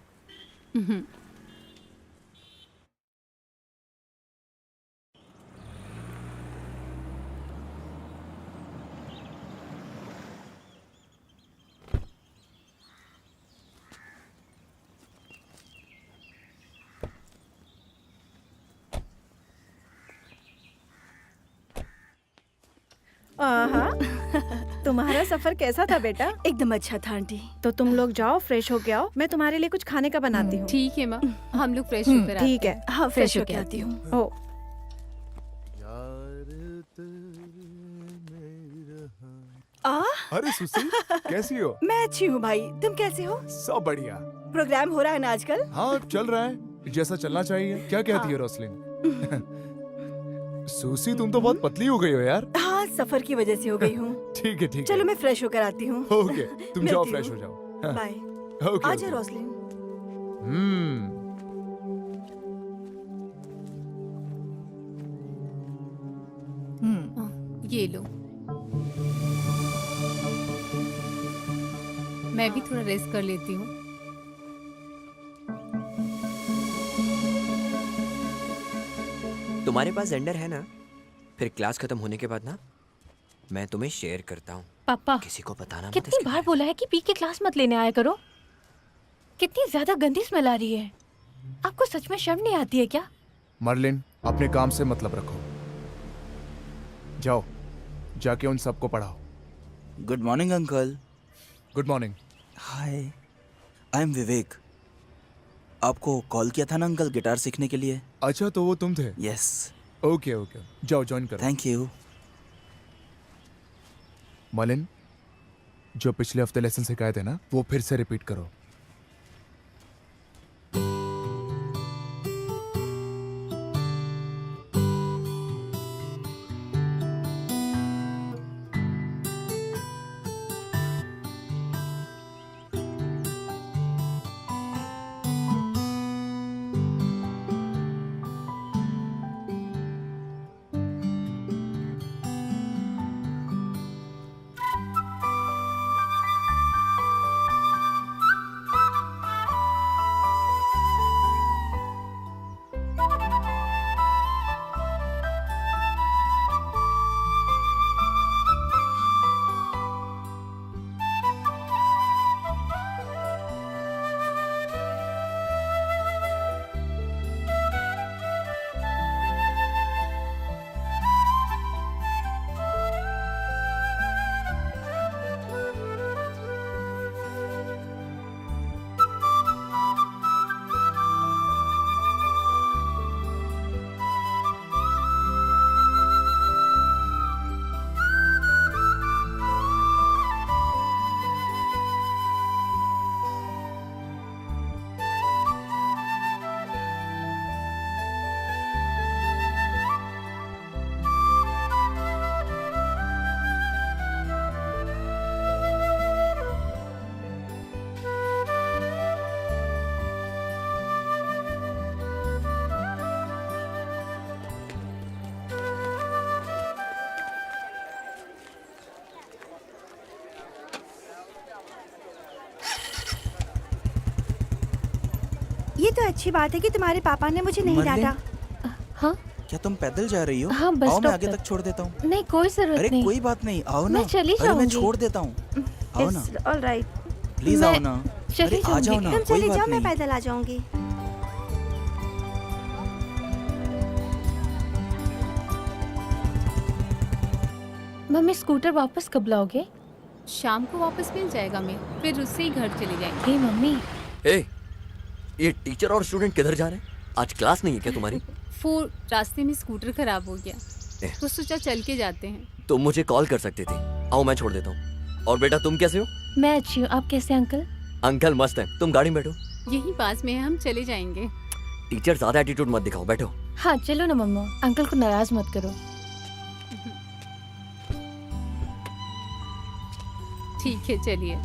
आहा, तुम्हारा सफर कैसा था बेटा? एकदम अच्छा था आंटी। तो तुम लोग जाओ, फ्रेश होके आओ, मैं तुम्हारे लिए कुछ खाने का बनाती हूँ। ठीक है माँ, हम लोग फ्रेश होकर आते ठीक है। हैं। हाँ, फ्रेश होके आती हूँ। ओ, अरे सुशील, कैसी हो? मैं अच्छी हूँ भाई, तुम कैसे हो? सब बढ़िया। प्रोग्राम हो रहा है ना आजकल? हाँ, चल रहा है जैसा चलना चाहिए। क्या कहती है रोसलिन? सुसी, तुम तो बहुत पतली हो गई हो यार। हाँ, सफर की वजह से हो गई हूँ। ठीक है, ठीक है। चलो मैं फ्रेश होकर आती हूँ। ओके, तुम जाओ, मिलती फ्रेश हूँ। हो जाओ। हाँ, बाय। ओके, आजा ओके। रोसलिन। ये लो। मैं भी थोड़ा रेस्ट कर लेती हूँ। तुम्हारे पास जेंडर है ना? फिर क्लास खत्म होने के बाद ना मैं तुम्हें शेयर करता हूँ। पापा, किसी को बताना मत कितनी इसके बार बारे बोला है कि पी के क्लास मत लेने आया करो। कितनी ज्यादा गंदी स्मेल आ रही है। आपको सच में शर्म नहीं आती है क्या? मर्लिन, अपने काम से मतलब रखो। जाओ, जाके उन सबको पढ़ाओ। Good morning uncle. Good morning. Hi, I am Vivek. आपको कॉल किया था ना अंकल गिटार सीखने के लिए? अच्छा, तो वो तुम थे? यस। ओके ओके, जाओ ज्वाइन करो। Thank you. मलिन, जो पिछले हफ्ते लेसन सिखाए थे ना, वो फिर से रिपीट करो। ये तो अच्छी बात है कि तुम्हारे पापा ने मुझे नहीं मरलिन? डांटा। हाँ क्या तुम पैदल जा रही हो? हाँ, बस आओ मैं स्टॉप आगे तक। तक छोड़ देता हूँ। नहीं, कोई जरूरत अरे नहीं। कोई बात नहीं, आओ ना। मैं चली अरे मैं जाऊंगी। छोड़ देता हूँ, आओ ना ऑल राइट, प्लीज, मैं आओ ना। चली अरे आ जाओ जाऊंगी। ना, तुम कोई चले बात जाओ, मैं नहीं। पैदल आ जाऊंगी। मम्मी स्कूटर वापस कब लाओगे? शाम को वापस मिल जाएगा, मैं फिर उससे ही घर चले जाएंगे। हे मम्मी, ए, ये टीचर और स्टूडेंट किधर जा रहे हैं? आज क्लास नहीं है क्या तुम्हारी? वो रास्ते में स्कूटर खराब हो गया ए। तो सोचा चल के जाते हैं। तुम मुझे कॉल कर सकती थी। आओ मैं छोड़ देता हूँ। और बेटा तुम कैसे हो? मैं अच्छी हूँ, आप कैसे अंकल? अंकल मस्त है, तुम गाड़ी में बैठो। यही पास में है, हम चले जाएंगे। टीचर ज्यादा एटीट्यूड मत दिखाओ, बैठो। हाँ चलो ना मम्मा, अंकल को नाराज मत करो। ठीक है, चलिए।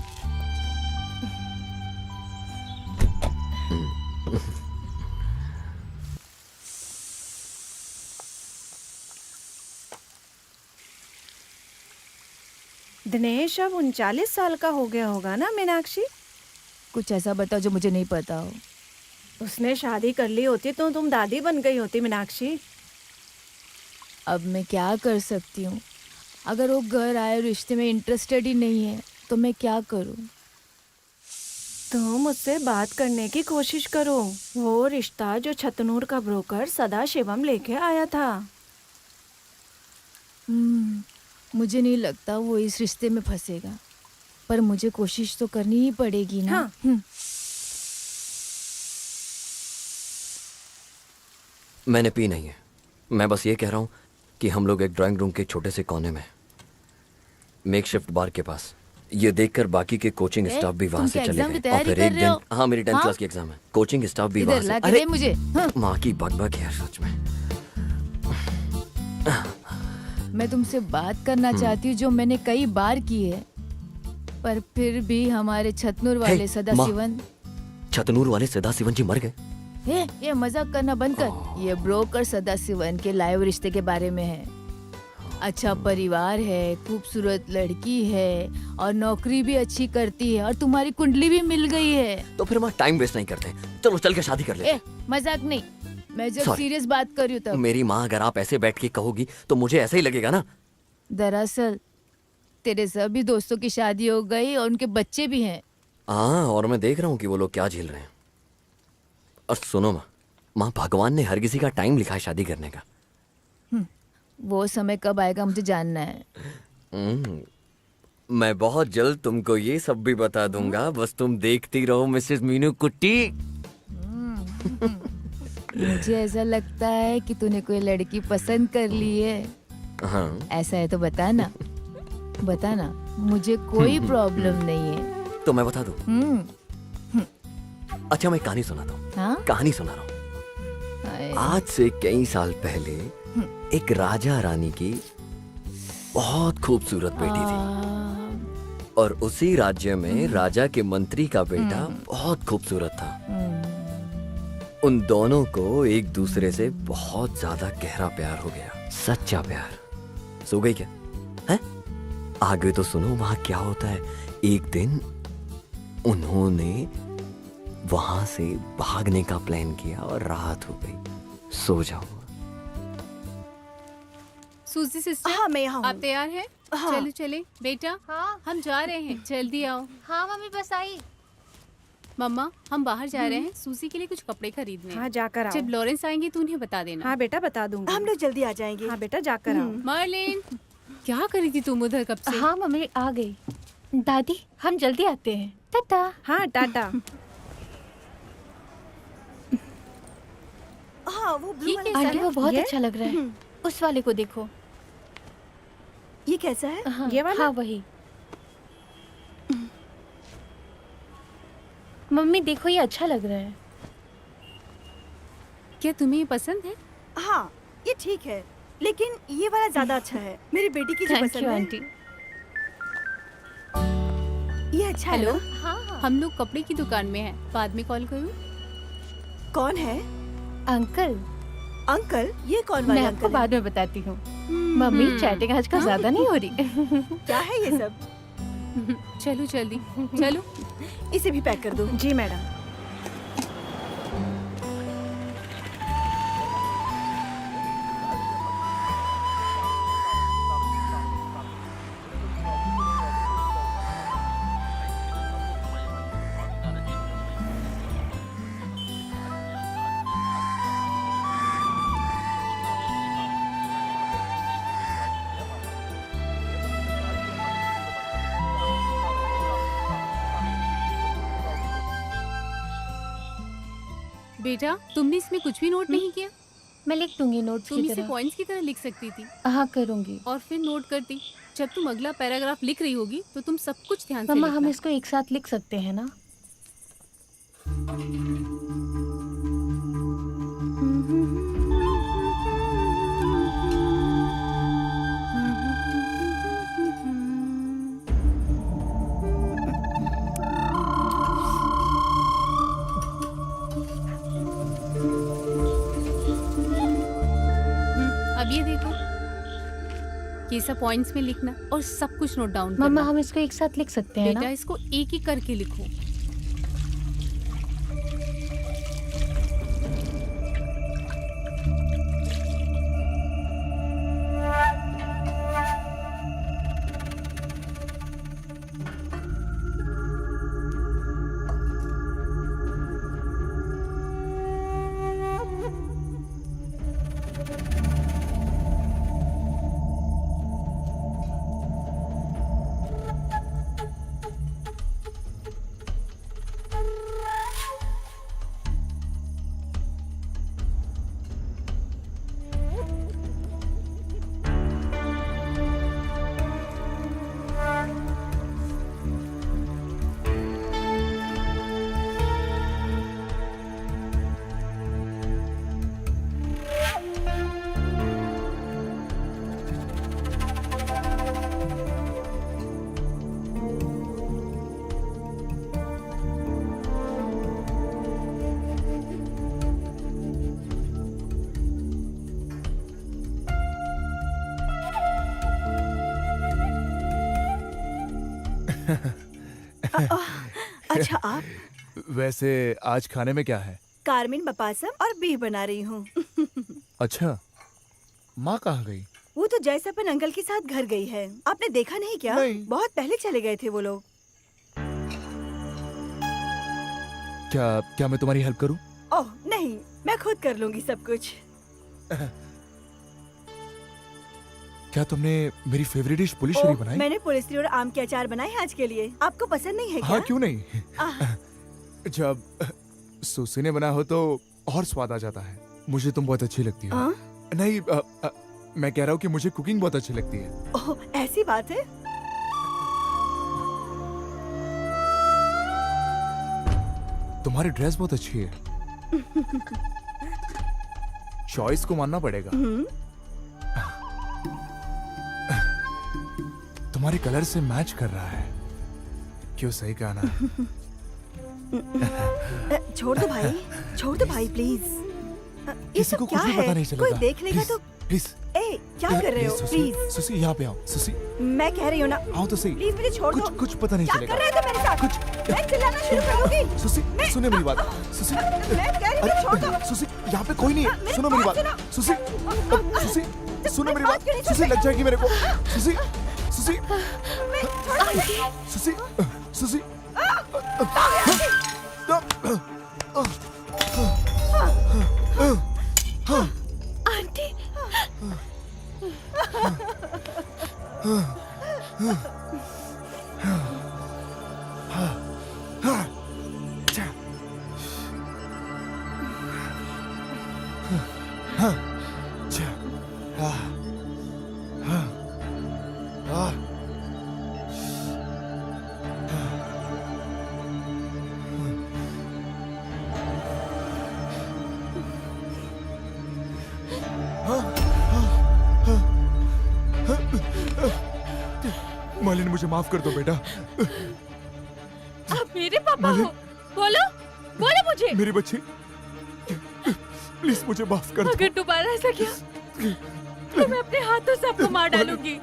दिनेश अब 39 साल का हो गया होगा ना मीनाक्षी? कुछ ऐसा बताओ जो मुझे नहीं पता हो। उसने शादी कर ली होती तो तुम दादी बन गई होती मीनाक्षी। अब मैं क्या कर सकती हूँ? अगर वो घर आए रिश्ते में इंटरेस्टेड ही नहीं है तो मैं क्या करूँ? तुम मुझसे बात करने की कोशिश करो। वो रिश्ता जो छतनूर का ब्रोकर सदा शिवम लेके आया था। मुझे नहीं लगता वो इस रिश्ते में फंसेगा, पर मुझे कोशिश तो करनी ही पड़ेगी ना। हाँ। मैंने पी नहीं है। मैं बस ये कह रहा हूँ कि हम लोग एक ड्राइंग रूम के छोटे से कोने में, मेकशिफ्ट बार के पास, ये देखकर बाकी के कोचिंग स्टाफ भी वहाँ से चले गए। और फिर एक दिन, हाँ मेरी 10th क्लास की एग्जाम है, कोचिंग स्टाफ भी वहाँ से। अरे मुझे माँ की बकबक है सच में। मैं तुमसे बात करना चाहती हूँ जो मैंने कई बार की है, पर फिर भी हमारे छतनूर वाले सदाशिवन। छतनूर वाले सदाशिवन जी मर गए? ये मजाक करना बंद कर। ये ब्रोकर सदाशिवन के लाइव रिश्ते के बारे में है। अच्छा परिवार है, खूबसूरत लड़की है और नौकरी भी अच्छी करती है और तुम्हारी कुंडली भी मिल गई है। तो फिर माँ टाइम वेस्ट नहीं करते, चलो चल के शादी कर ले। मजाक नहीं, मैं जब Sorry. सीरियस बात कर रही हूँ तब। मेरी माँ अगर आप ऐसे बैठ के कहोगी तो मुझे ऐसा ही लगेगा ना। दरअसल तेरे सभी दोस्तों की शादी हो गई और उनके बच्चे भी हैं। हाँ, और मैं देख रहा हूँ कि वो लोग क्या झेल रहे हैं। और सुनो माँ, भगवान ने हर किसी का टाइम लिखा है शादी करने का। वो समय कब आएगा मुझे जानना है। मैं बहुत जल्द तुमको ये सब भी बता दूंगा, बस तुम देखती रहो मिसेस मीनू कुट्टी। मुझे ऐसा लगता है कि तूने कोई लड़की पसंद कर ली है। हाँ। ऐसा है तो बताना, बताना, मुझे कोई प्रॉब्लम नहीं है। तो मैं बता दूं? अच्छा मैं कहानी सुनाता हूँ। हाँ? कहानी सुना रहा हूँ। आज से कई साल पहले एक राजा रानी की बहुत खूबसूरत बेटी थी, और उसी राज्य में राजा के मंत्री का बेटा बहुत खूबसूरत था। उन दोनों को एक दूसरे से बहुत ज्यादा गहरा प्यार हो गया, सच्चा प्यार। सो गई क्या? हैं? आगे तो सुनो वहां क्या होता है। एक दिन उन्होंने वहां से भागने का प्लान किया और रात हो गई। सो जाओ। सूजी सिस्टर, हाँ मैं यहाँ आप हूँ। तैयार हैं? हाँ। चलो चले बेटा। हाँ हम जा रहे हैं, जल्दी आओ। हाँ मम्मी बस आई। मम्मा हम बाहर जा रहे हैं, सूजी के लिए कुछ कपड़े खरीदने हैं। हाँ जाकर आओ। जब लॉरेंस आएंगे तो उन्हें बता देना। हाँ बेटा बता दूंगी। हम लोग जल्दी आ जाएंगे। हाँ बेटा जाकर आओ। मर्लिन, क्या करी थी तुम उधर कब से? हाँ मम्मी आ गई। दादी हम जल्दी आते हैं, टाटा। हाँ टाटा। हाँ वो ब्लू ये वाला कैसा आंटी है? वो बहुत ये? अच्छा लग रहा है। उस वाले को देखो। ये कैसा है? हाँ, ये वाला? हाँ वही। मम्मी देखो ये अच्छा लग रहा है। क्या तुम्हें ये पसंद है? हाँ ये ठीक है, लेकिन ये वाला ज्यादा अच्छा है। मेरी बेटी की जो थैंक पसंद यू है। आंटी। ये अच्छा है हेलो, ना? हाँ हम लोग कपड़े की दुकान में हैं, बाद में कॉल करूँ? कौन है? Uncle, uncle? ये कौन वाले मैं अंकल आपको हैं? बाद में बताती हूँ। मम्मी चैटिंग आजकल ज्यादा नहीं हो रही। क्या है ये सब? चलो जल्दी, चलो। इसे भी पैक कर दो। जी मैडम। बेटा तुमने इसमें कुछ भी नोट नहीं किया? मैं लिख दूंगी नोट्स तुम की इसे तरह। पॉइंट्स की तरह लिख सकती थी हाँ करूंगी। और फिर नोट करती। जब तुम अगला पैराग्राफ लिख रही होगी तो तुम सब कुछ ध्यान से मम्मा हम लिखना। इसको एक साथ लिख सकते हैं ना? अब ये देखो, ये सब पॉइंट्स में लिखना और सब कुछ नोट डाउन मम्मा करना। हम इसको एक साथ लिख सकते हैं बेटा ना? इसको एक एक करके लिखो। अच्छा आप? वैसे आज खाने में क्या है? कारमिन बपासम और बीफ बना रही हूँ। अच्छा, माँ कहाँ गई? वो तो जयसपन अंकल के साथ घर गई है। आपने देखा नहीं क्या? नहीं। बहुत पहले चले गए थे वो लोग। क्या क्या मैं तुम्हारी हेल्प करूं? ओह नहीं, मैं खुद कर लूंगी सब कुछ। क्या तुमने मेरी फेवरेट डिश पुलिशरी बनाई? मैंने पुलिसरी और आम के अचार बनाए आज के लिए। आपको पसंद नहीं है क्या? हाँ, क्यों नहीं? आह, जब सुसी ने बना हो तो और स्वाद आ जाता है। मुझे तुम बहुत अच्छी लगती हो। हाँ? नहीं, मैं कह रहा हूँ कि मुझे कुकिंग बहुत अच्छी लगती है। ओह ऐसी बात है? तुम्हारी ड्रेस बहुत अच्छी है। चॉइस को मानना पड़ेगा। तुम्हारे कलर से मैच कर रहा है। क्यों, सही कहा ना? छोड़ दो भाई प्लीज। ये किसी सब को क्या कुछ भी है? पता नहीं चलेगा। कोई देख लेगा तो। प्लीज ए क्या कर रहे हो? प्लीज सुसी, यहाँ पे आओ। सुसी, मैं कह रही हूँ ना, आओ तो सही। प्लीज मुझे छोड़ दो। कुछ पता नहीं क्या चलेगा। कर रहे थे मेरे साथ? मैं चिल्लाना शुरू कर दूंगी। सुसी, सुने मेरी बात। सुसी, मैं कह रही हूँ छोड़ दो। सुसी, यहाँ पे कोई नहीं है। सुनो मेरी बात। सुसी, सुसी, सुनो मेरी बात। क्यों नहीं सुसी, लग जाएगी मेरे को। सुसी, सुसी, सुसी, सुसी। आंटी मालिन, मुझे माफ कर दो बेटा। आप मेरे पापा हो? बोलो बोलो मुझे। मेरी बच्ची, प्लीज मुझे माफ कर दो। अगर दोबारा ऐसा किया तो मैं अपने हाथों से आपको मार डालूंगी।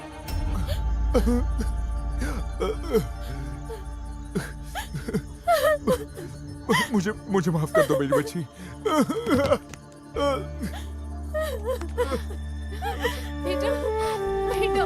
मुझे माफ कर दो मेरी बच्ची। बेटा बेटा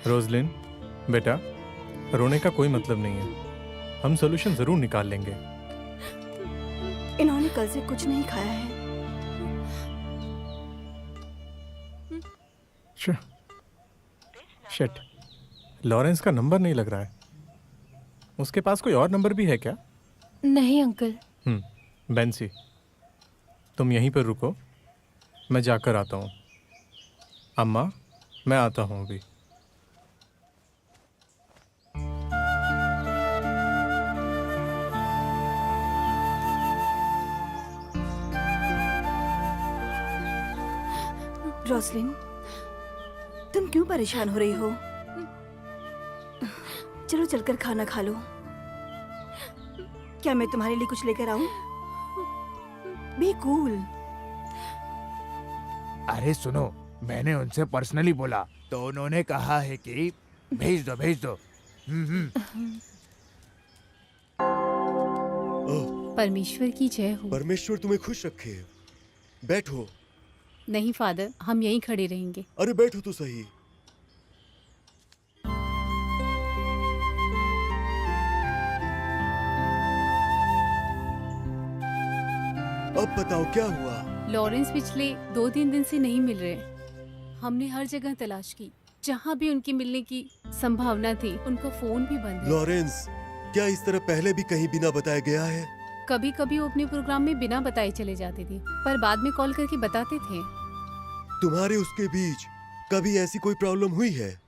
रोजलिन बेटा, रोने का कोई मतलब नहीं है, हम सोल्यूशन जरूर निकाल लेंगे। इन्होंने कल से कुछ नहीं खाया है। शिट, लॉरेंस का नंबर नहीं लग रहा है। उसके पास कोई और नंबर भी है क्या? नहीं अंकल। बेंसी, तुम यहीं पर रुको, मैं जाकर आता हूँ। अम्मा, मैं आता हूँ अभी। रोसलिन, तुम क्यों परेशान हो रही हो? चलो चलकर खाना खा लो। क्या मैं तुम्हारे लिए कुछ लेकर आऊं? Be cool. अरे सुनो, मैंने उनसे पर्सनली बोला तो उन्होंने कहा है कि भेज दो भेज दो। परमेश्वर की जय हो। परमेश्वर तुम्हें खुश रखे। बैठो। नहीं फादर, हम यहीं खड़े रहेंगे। अरे बैठो तो सही। अब बताओ क्या हुआ? लॉरेंस पिछले 2-3 दिन से नहीं मिल रहे। हमने हर जगह तलाश की, जहाँ भी उनके मिलने की संभावना थी उनका फोन भी बंद है। लॉरेंस क्या इस तरह पहले भी कहीं बिना बताए गया है? कभी कभी वो अपने प्रोग्राम में बिना बताए चले जाते थे, पर बाद में कॉल करके बताते थे। तुम्हारे उसके बीच कभी ऐसी कोई प्रॉब्लम हुई है?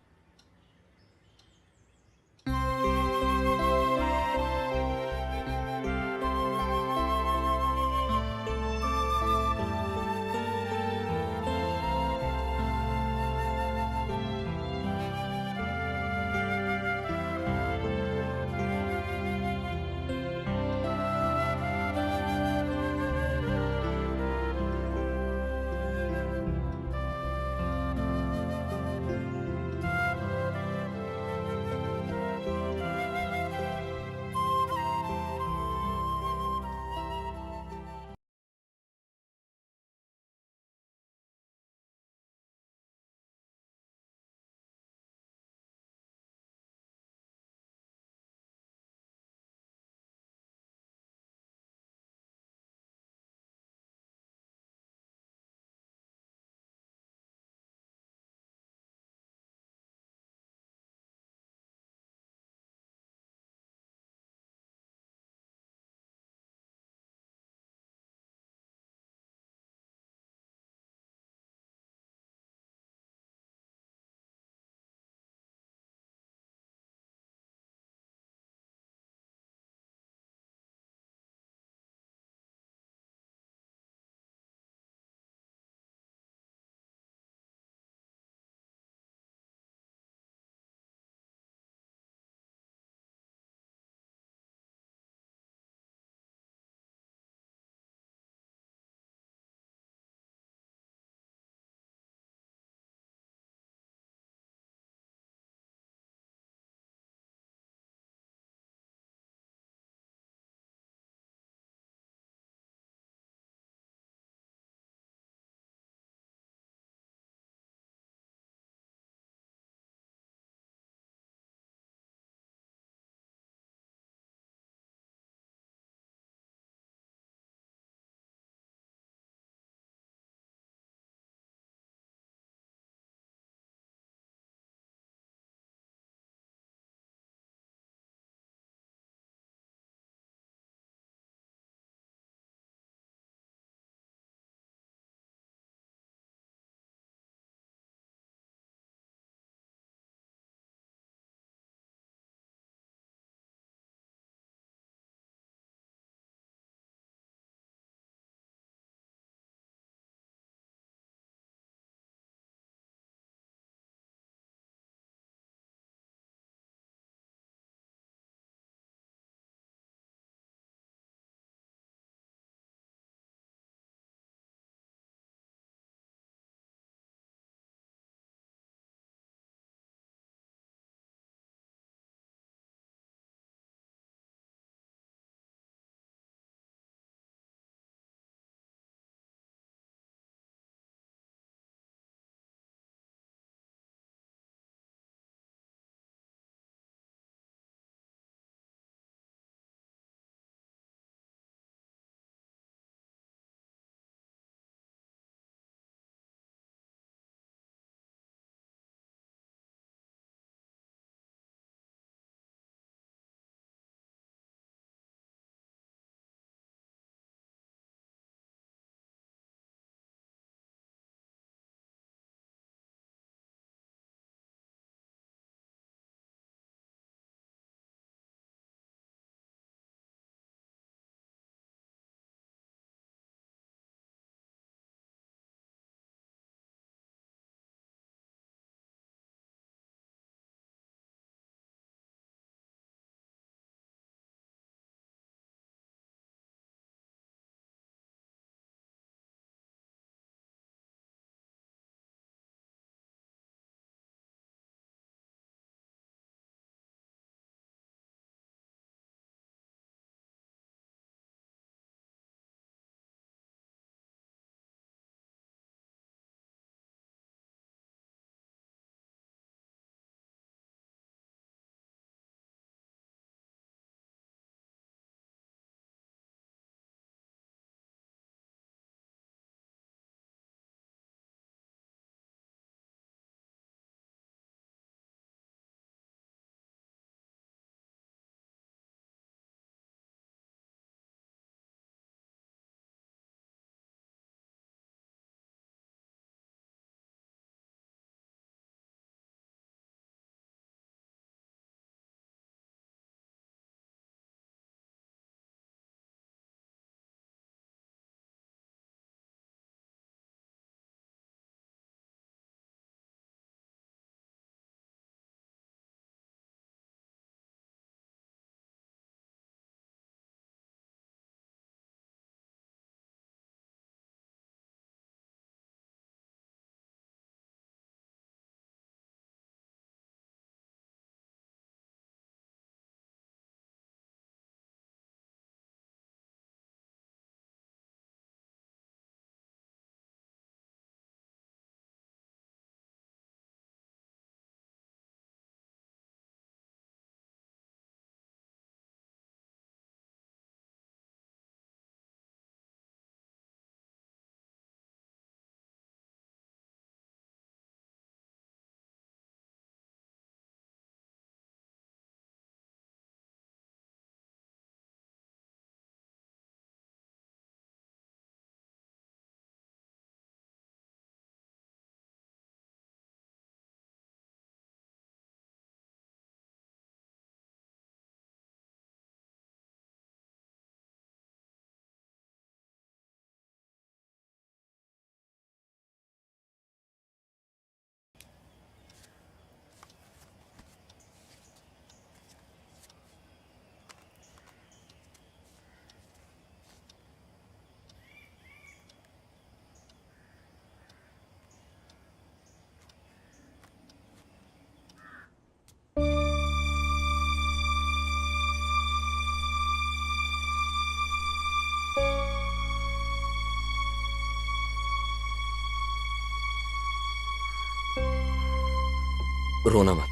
रोना मत।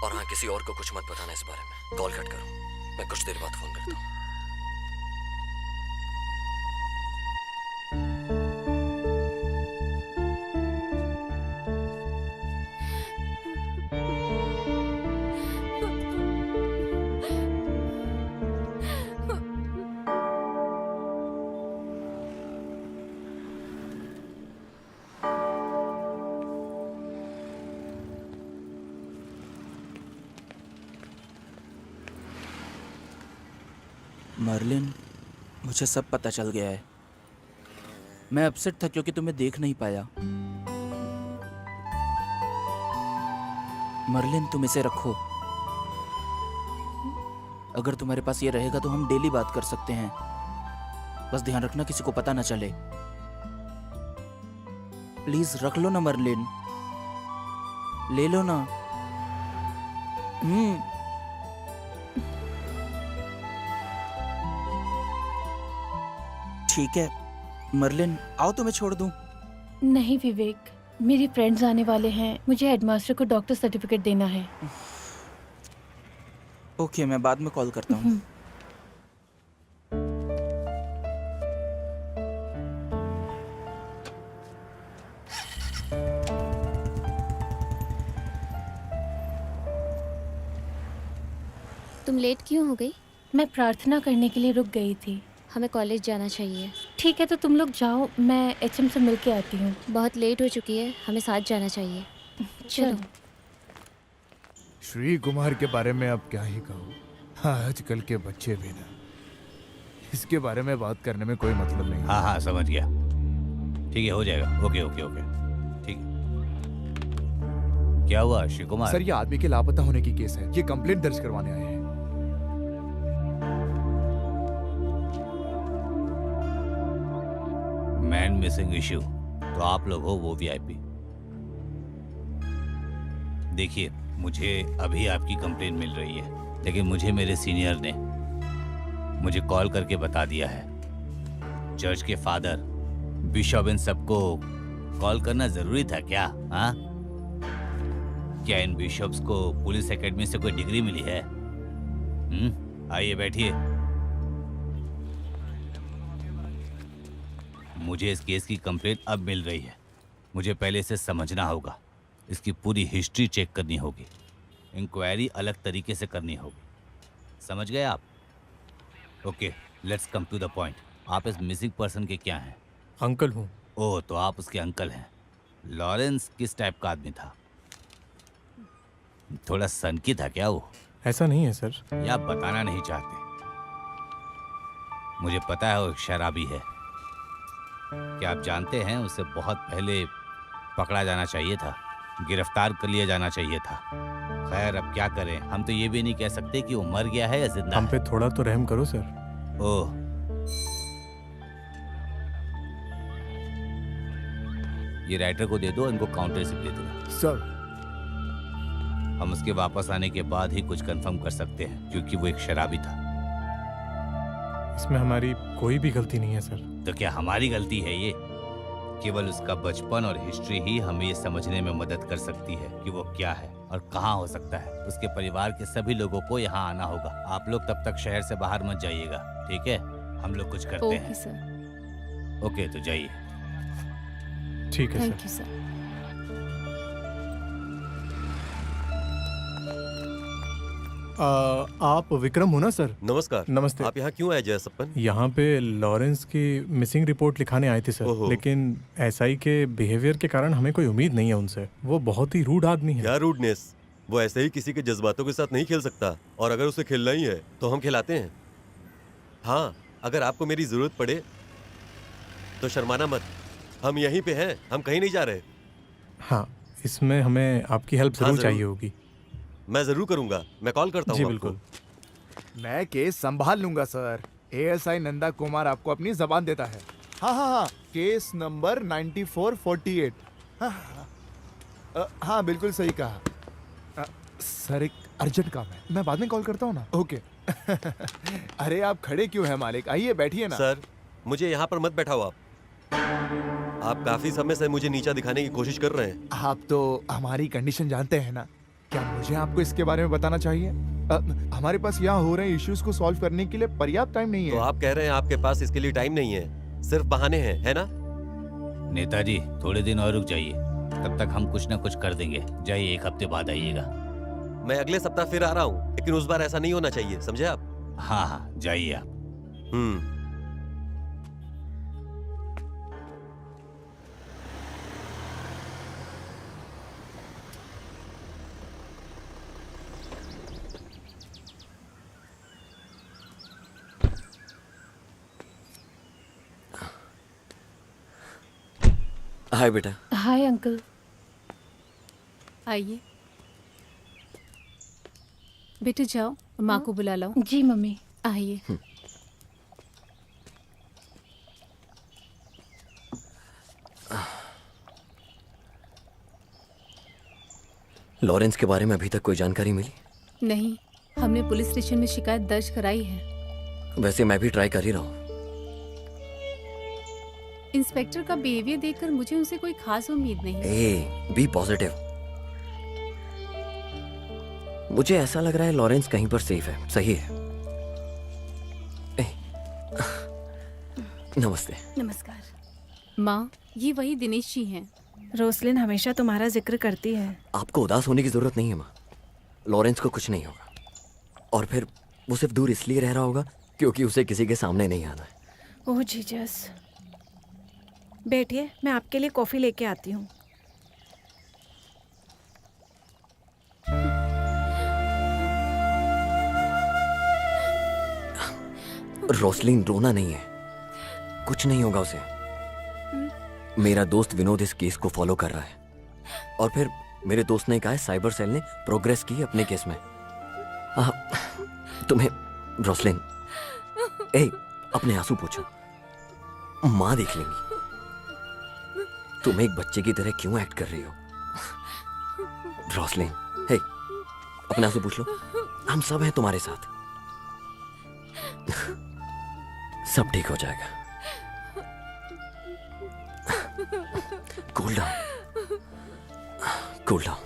और हाँ, किसी और को कुछ मत बताना इस बारे में। कॉल कट करो, मैं कुछ देर बाद फोन करता हूँ। मर्लिन, मुझे सब पता चल गया है। मैं अपसेट था क्योंकि तुम्हें देख नहीं पाया। मर्लिन, तुम इसे रखो। अगर तुम्हारे पास ये रहेगा तो हम डेली बात कर सकते हैं। बस ध्यान रखना किसी को पता ना चले। प्लीज रख लो ना मर्लिन, ले लो ना। ठीक है मर्लिन, आओ तुम्हें छोड़ दूं। नहीं विवेक, मेरे फ्रेंड्स आने वाले हैं, मुझे हेडमास्टर को डॉक्टर सर्टिफिकेट देना है। ओके, मैं बाद में कॉल करता हूँ। तुम लेट क्यों हो गई? मैं प्रार्थना करने के लिए रुक गई थी। हमें कॉलेज जाना चाहिए। ठीक है, तो तुम लोग जाओ, मैं एचएम से मिल के आती हूँ। बहुत लेट हो चुकी है, हमें साथ जाना चाहिए। चलो। श्री कुमार के बारे में अब क्या ही कहूँ। हाँ, आजकल के बच्चे भी ना, इसके बारे में बात करने में कोई मतलब नहीं। हाँ हाँ, समझ गया। ठीक है, हो जाएगा। ओके ओके ओके, ठीक है। क्या हुआ श्री कुमार? सर, ये आदमी के लापता होने की केस है। ये कंप्लेंट दर्ज करवाने आए हैं। मैन मिसिंग इश्यू, तो आप लोग हो वो वीआईपी। देखिए, मुझे अभी आपकी कंप्लेंट मिल रही है, लेकिन मुझे मेरे सीनियर ने मुझे कॉल करके बता दिया है। चर्च के फादर बिशप इन सबको कॉल करना जरूरी था क्या? हाँ, क्या इन बिशप्स को पुलिस एकेडमी से कोई डिग्री मिली है? आइए बैठिए। मुझे इस केस की कंप्लेंट अब मिल रही है। मुझे पहले इसे समझना होगा, इसकी पूरी हिस्ट्री चेक करनी होगी, इंक्वायरी अलग तरीके से करनी होगी। समझ गए आप? Okay, let's come to the point. आप इस मिसिंग पर्सन के क्या हैं? अंकल हूँ। ओह, तो आप उसके अंकल हैं। लॉरेंस किस टाइप का आदमी था? थोड़ा सनकी था क्या वो? ऐसा नहीं है सर। या आप बताना नहीं चाहते? मुझे पता है वो एक शराबी है। क्या आप जानते हैं उसे बहुत पहले पकड़ा जाना चाहिए था, गिरफ्तार कर लिया जाना चाहिए था। खैर, अब क्या करें, हम तो ये भी नहीं कह सकते कि वो मर गया है या जिंदा हम है। पे थोड़ा तो रहम करो सर। ओह, ये राइटर को दे दो, इनको काउंटर से दे दो। सर, हम उसके वापस आने के बाद ही कुछ कंफर्म कर सकते हैं, क्योंकि वो एक शराबी था। इसमें हमारी कोई भी गलती नहीं है सर। तो क्या हमारी गलती है ये? केवल उसका बचपन और हिस्ट्री ही हमें ये समझने में मदद कर सकती है कि वो क्या है और कहाँ हो सकता है। उसके परिवार के सभी लोगों को यहाँ आना होगा। आप लोग तब तक शहर से बाहर मत जाइएगा, ठीक है? हम लोग कुछ करते हैं। Okay sir. ओके, तो जाइए। ठीक है थैंक सर। You sir. आप विक्रम हो ना सर? नमस्कार। नमस्ते। आप यहाँ क्यों आए जयसप्पन? यहाँ पे लॉरेंस की मिसिंग रिपोर्ट लिखाने आए थे सर, ओहो। लेकिन एसआई के बिहेवियर के कारण हमें कोई उम्मीद नहीं है उनसे। वो बहुत ही रूड आदमी है। क्या रूडनेस? वो ऐसे ही किसी के जज्बातों के साथ नहीं खेल सकता, और अगर उसे खेलना ही है तो हम खिलाते हैं। हाँ, अगर आपको मेरी जरूरत पड़े तो शर्माना मत, हम यहीं पे हैं, हम कहीं नहीं जा रहे। हाँ, इसमें हमें आपकी हेल्प हाँ, जरूर जरूर। चाहिए होगी। मैं जरूर करूंगा, मैं कॉल करता हूँ जी आपको। बिल्कुल। मैं केस संभाल लूंगा सर। एएसआई नंदा कुमार आपको अपनी जबान देता है। हाँ हाँ हाँ, केस नंबर 9448। हाँ, बिल्कुल सही कहा। सर, एक अर्जेंट काम है, मैं बाद में कॉल करता हूँ ना। ओके। अरे आप खड़े क्यों हैं मालिक? आइए बैठिए ना। सर, मुझे यहाँ पर मत बैठाओ आप। आप काफी समय से मुझे नीचा दिखाने की कोशिश कर रहे हैं। आप तो हमारी कंडीशन जानते हैं ना। क्या मुझे आपको इसके बारे में बताना चाहिए? हमारे पास यहाँ हो रहे इश्यूज को सॉल्व करने के लिए पर्याप्त टाइम नहीं तो है। आप कह रहे हैं आपके पास इसके लिए टाइम नहीं है, सिर्फ बहाने हैं, है ना? नेताजी थोड़े दिन और रुक जाइए, तब तक हम कुछ ना कुछ कर देंगे। जाइए, 1 हफ्ते बाद आइएगा। मैं अगले सप्ताह फिर आ रहा हूँ, लेकिन उस बार ऐसा नहीं होना चाहिए, समझे आप? हाँ हाँ, जाइए आप। हाय बेटा। Hi uncle. आइए बेटे, जाओ माँ को बुला लाओ। जी मम्मी। आइए। लॉरेंस के बारे में अभी तक कोई जानकारी मिली? नहीं, हमने पुलिस स्टेशन में शिकायत दर्ज कराई है। वैसे मैं भी ट्राई कर ही रहा हूँ। इंस्पेक्टर का बिहेवियर देखकर मुझे उनसे कोई खास उम्मीद नहीं। Be positive. मुझे ऐसा लग रहा है लॉरेंस कहीं पर सेफ है। सही है। नमस्ते। नमस्कार। माँ, ये वही दिनेश जी हैं। रोसलिन हमेशा तुम्हारा जिक्र करती है। आपको उदास होने की जरूरत नहीं है माँ। लॉरेंस को कुछ नहीं होगा, और फिर वो सिर्फ दूर इसलिए रह रहा होगा क्योंकि उसे किसी के सामने नहीं आना है। ओह जीजस। बैठिए, मैं आपके लिए कॉफी लेके आती हूँ। रोसलिन, रोना नहीं है, कुछ नहीं होगा उसे। मेरा दोस्त विनोद इस केस को फॉलो कर रहा है, और फिर मेरे दोस्त ने कहा है साइबर सेल ने प्रोग्रेस की अपने केस में। तुम्हें रोसलिन, अपने आंसू पोंछो, माँ देख लेंगी। तुम एक बच्चे की तरह क्यों एक्ट कर रही हो? रोसलिन, अपने आंसू पूछ लो, हम सब हैं तुम्हारे साथ। सब ठीक हो जाएगा। Cool down, cool down.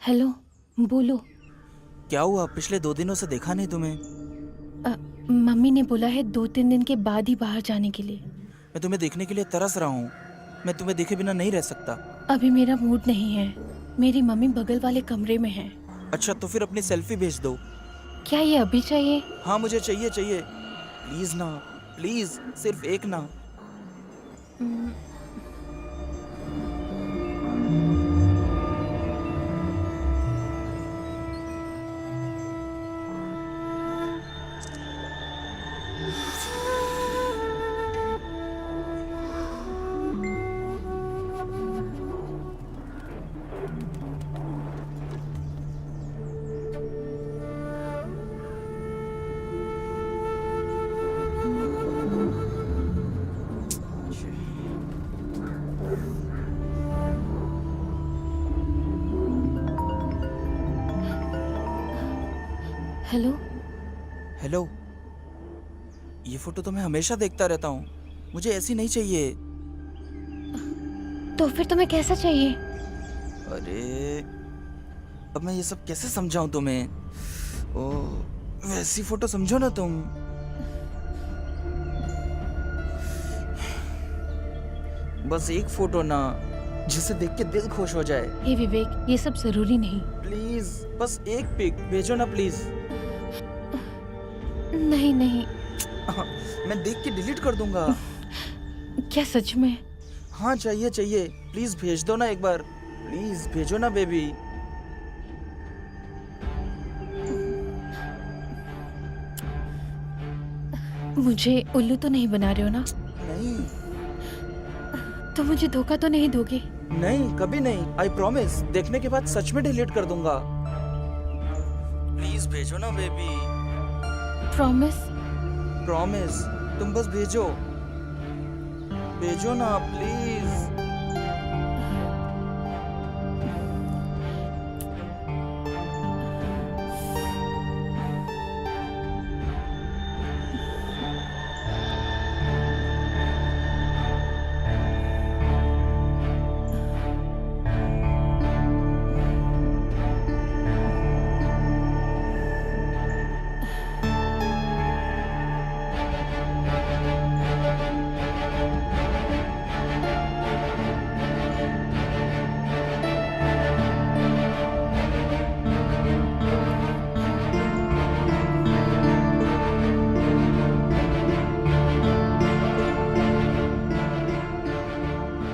Hello, बोलो। क्या हुआ? पिछले 2 दिनों से देखा नहीं तुम्हें। मम्मी ने बोला है 2-3 दिन के बाद ही बाहर जाने के लिए। मैं तुम्हें देखने के लिए तरस रहा हूँ। मैं तुम्हें देखे बिना नहीं रह सकता। अभी मेरा मूड नहीं है। मेरी मम्मी बगल वाले कमरे में है। अच्छा, तो फिर अपनी सेल्फी भेज दो। क्या ये अभी चाहिए? हाँ, मुझे चाहिए चाहिए। प्लीज ना, प्लीज, सिर्फ एक ना। हेलो। हेलो। ये फोटो तो मैं हमेशा देखता रहता हूँ। मुझे ऐसी नहीं चाहिए। तो फिर तुम्हें कैसा चाहिए? अरे, अब मैं ये सब कैसे समझाऊं तुम्हें? ओ, वैसी फोटो समझो ना तुम। बस एक फोटो ना, जिसे देख के दिल खुश हो जाए। हे विवेक, ये सब जरूरी नहीं। प्लीज, बस एक पिक भेजो ना प्लीज। नहीं नहीं। मैं देख के डिलीट कर दूंगा। क्या सच में? हाँ, चाहिए चाहिए। प्लीज भेज दो ना एक बार। प्लीज भेजो ना बेबी। मुझे उल्लू तो नहीं बना रहे हो ना? नहीं तो मुझे धोखा तो नहीं दोगे? नहीं, कभी नहीं। आई प्रॉमिस, देखने के बाद सच में डिलीट कर दूंगा। प्लीज भेजो ना बेबी। प्रॉमिस? प्रॉमिस, तुम बस भेजो, भेजो ना प्लीज।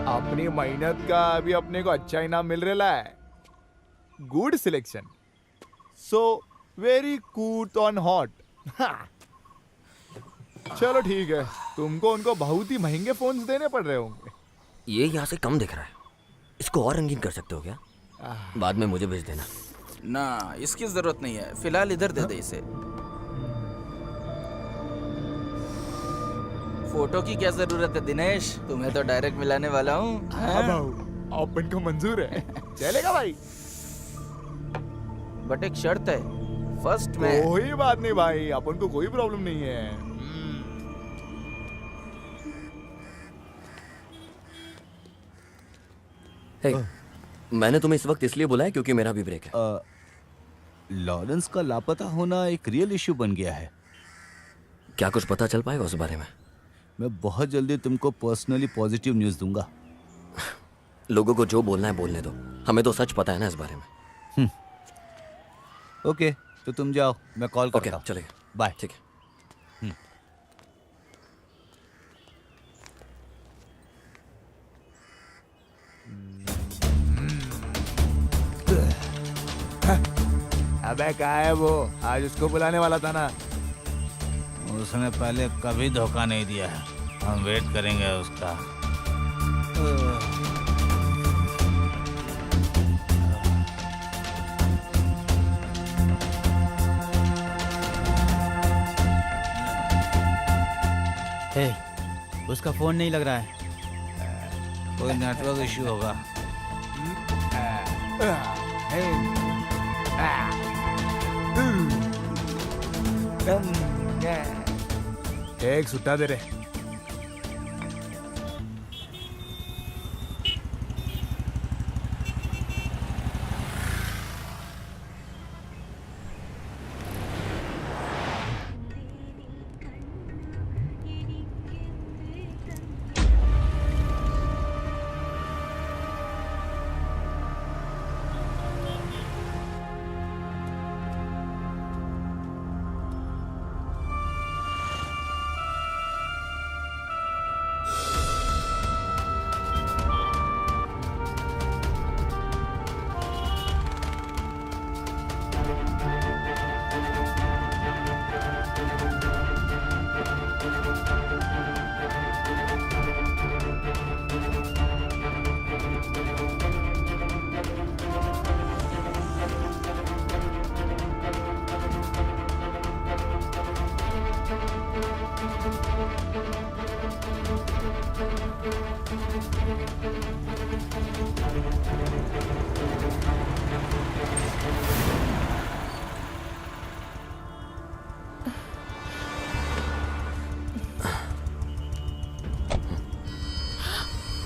अपनी मेहनत का अभी अपने को अच्छा इनाम मिल रहा है। गुड सिलेक्शन, सो वेरी कूट ऑन हॉट। चलो ठीक है, तुमको उनको बहुत ही महंगे फोन्स देने पड़ रहे होंगे। ये यहाँ से कम दिख रहा है, इसको और रंगीन कर सकते हो क्या? बाद में मुझे भेज देना। ना, इसकी जरूरत नहीं है, फिलहाल इधर दे दे इसे। फोटो की क्या जरूरत है दिनेश, तुम्हें तो डायरेक्ट मिलाने वाला हूँ। अपन को मंजूर है, चलेगा भाई। बट एक शर्त है, फर्स्ट में। कोई बात नहीं भाई, अपन को कोई प्रॉब्लम नहीं है। मैंने तुम्हें इस वक्त इसलिए बुलाया क्योंकि मेरा भी ब्रेक है। लॉरेंस का लापता होना एक रियल इश्यू बन गया है। क्या कुछ पता चल पाएगा उस बारे में? मैं बहुत जल्दी तुमको पर्सनली पॉजिटिव न्यूज़ दूंगा। लोगों को जो बोलना है बोलने दो, हमें तो सच पता है ना इस बारे में। ओके, तो तुम जाओ, मैं कॉल करता हूँ। चलेगा, बाय। ठीक है। अबे कहाँ है वो? आज उसको बुलाने वाला था ना। उसने पहले कभी धोखा नहीं दिया है, हम वेट करेंगे उसका। हे, उसका फोन नहीं लग रहा है, कोई नेटवर्क इश्यू होगा। एक सुट्टा दे रहे।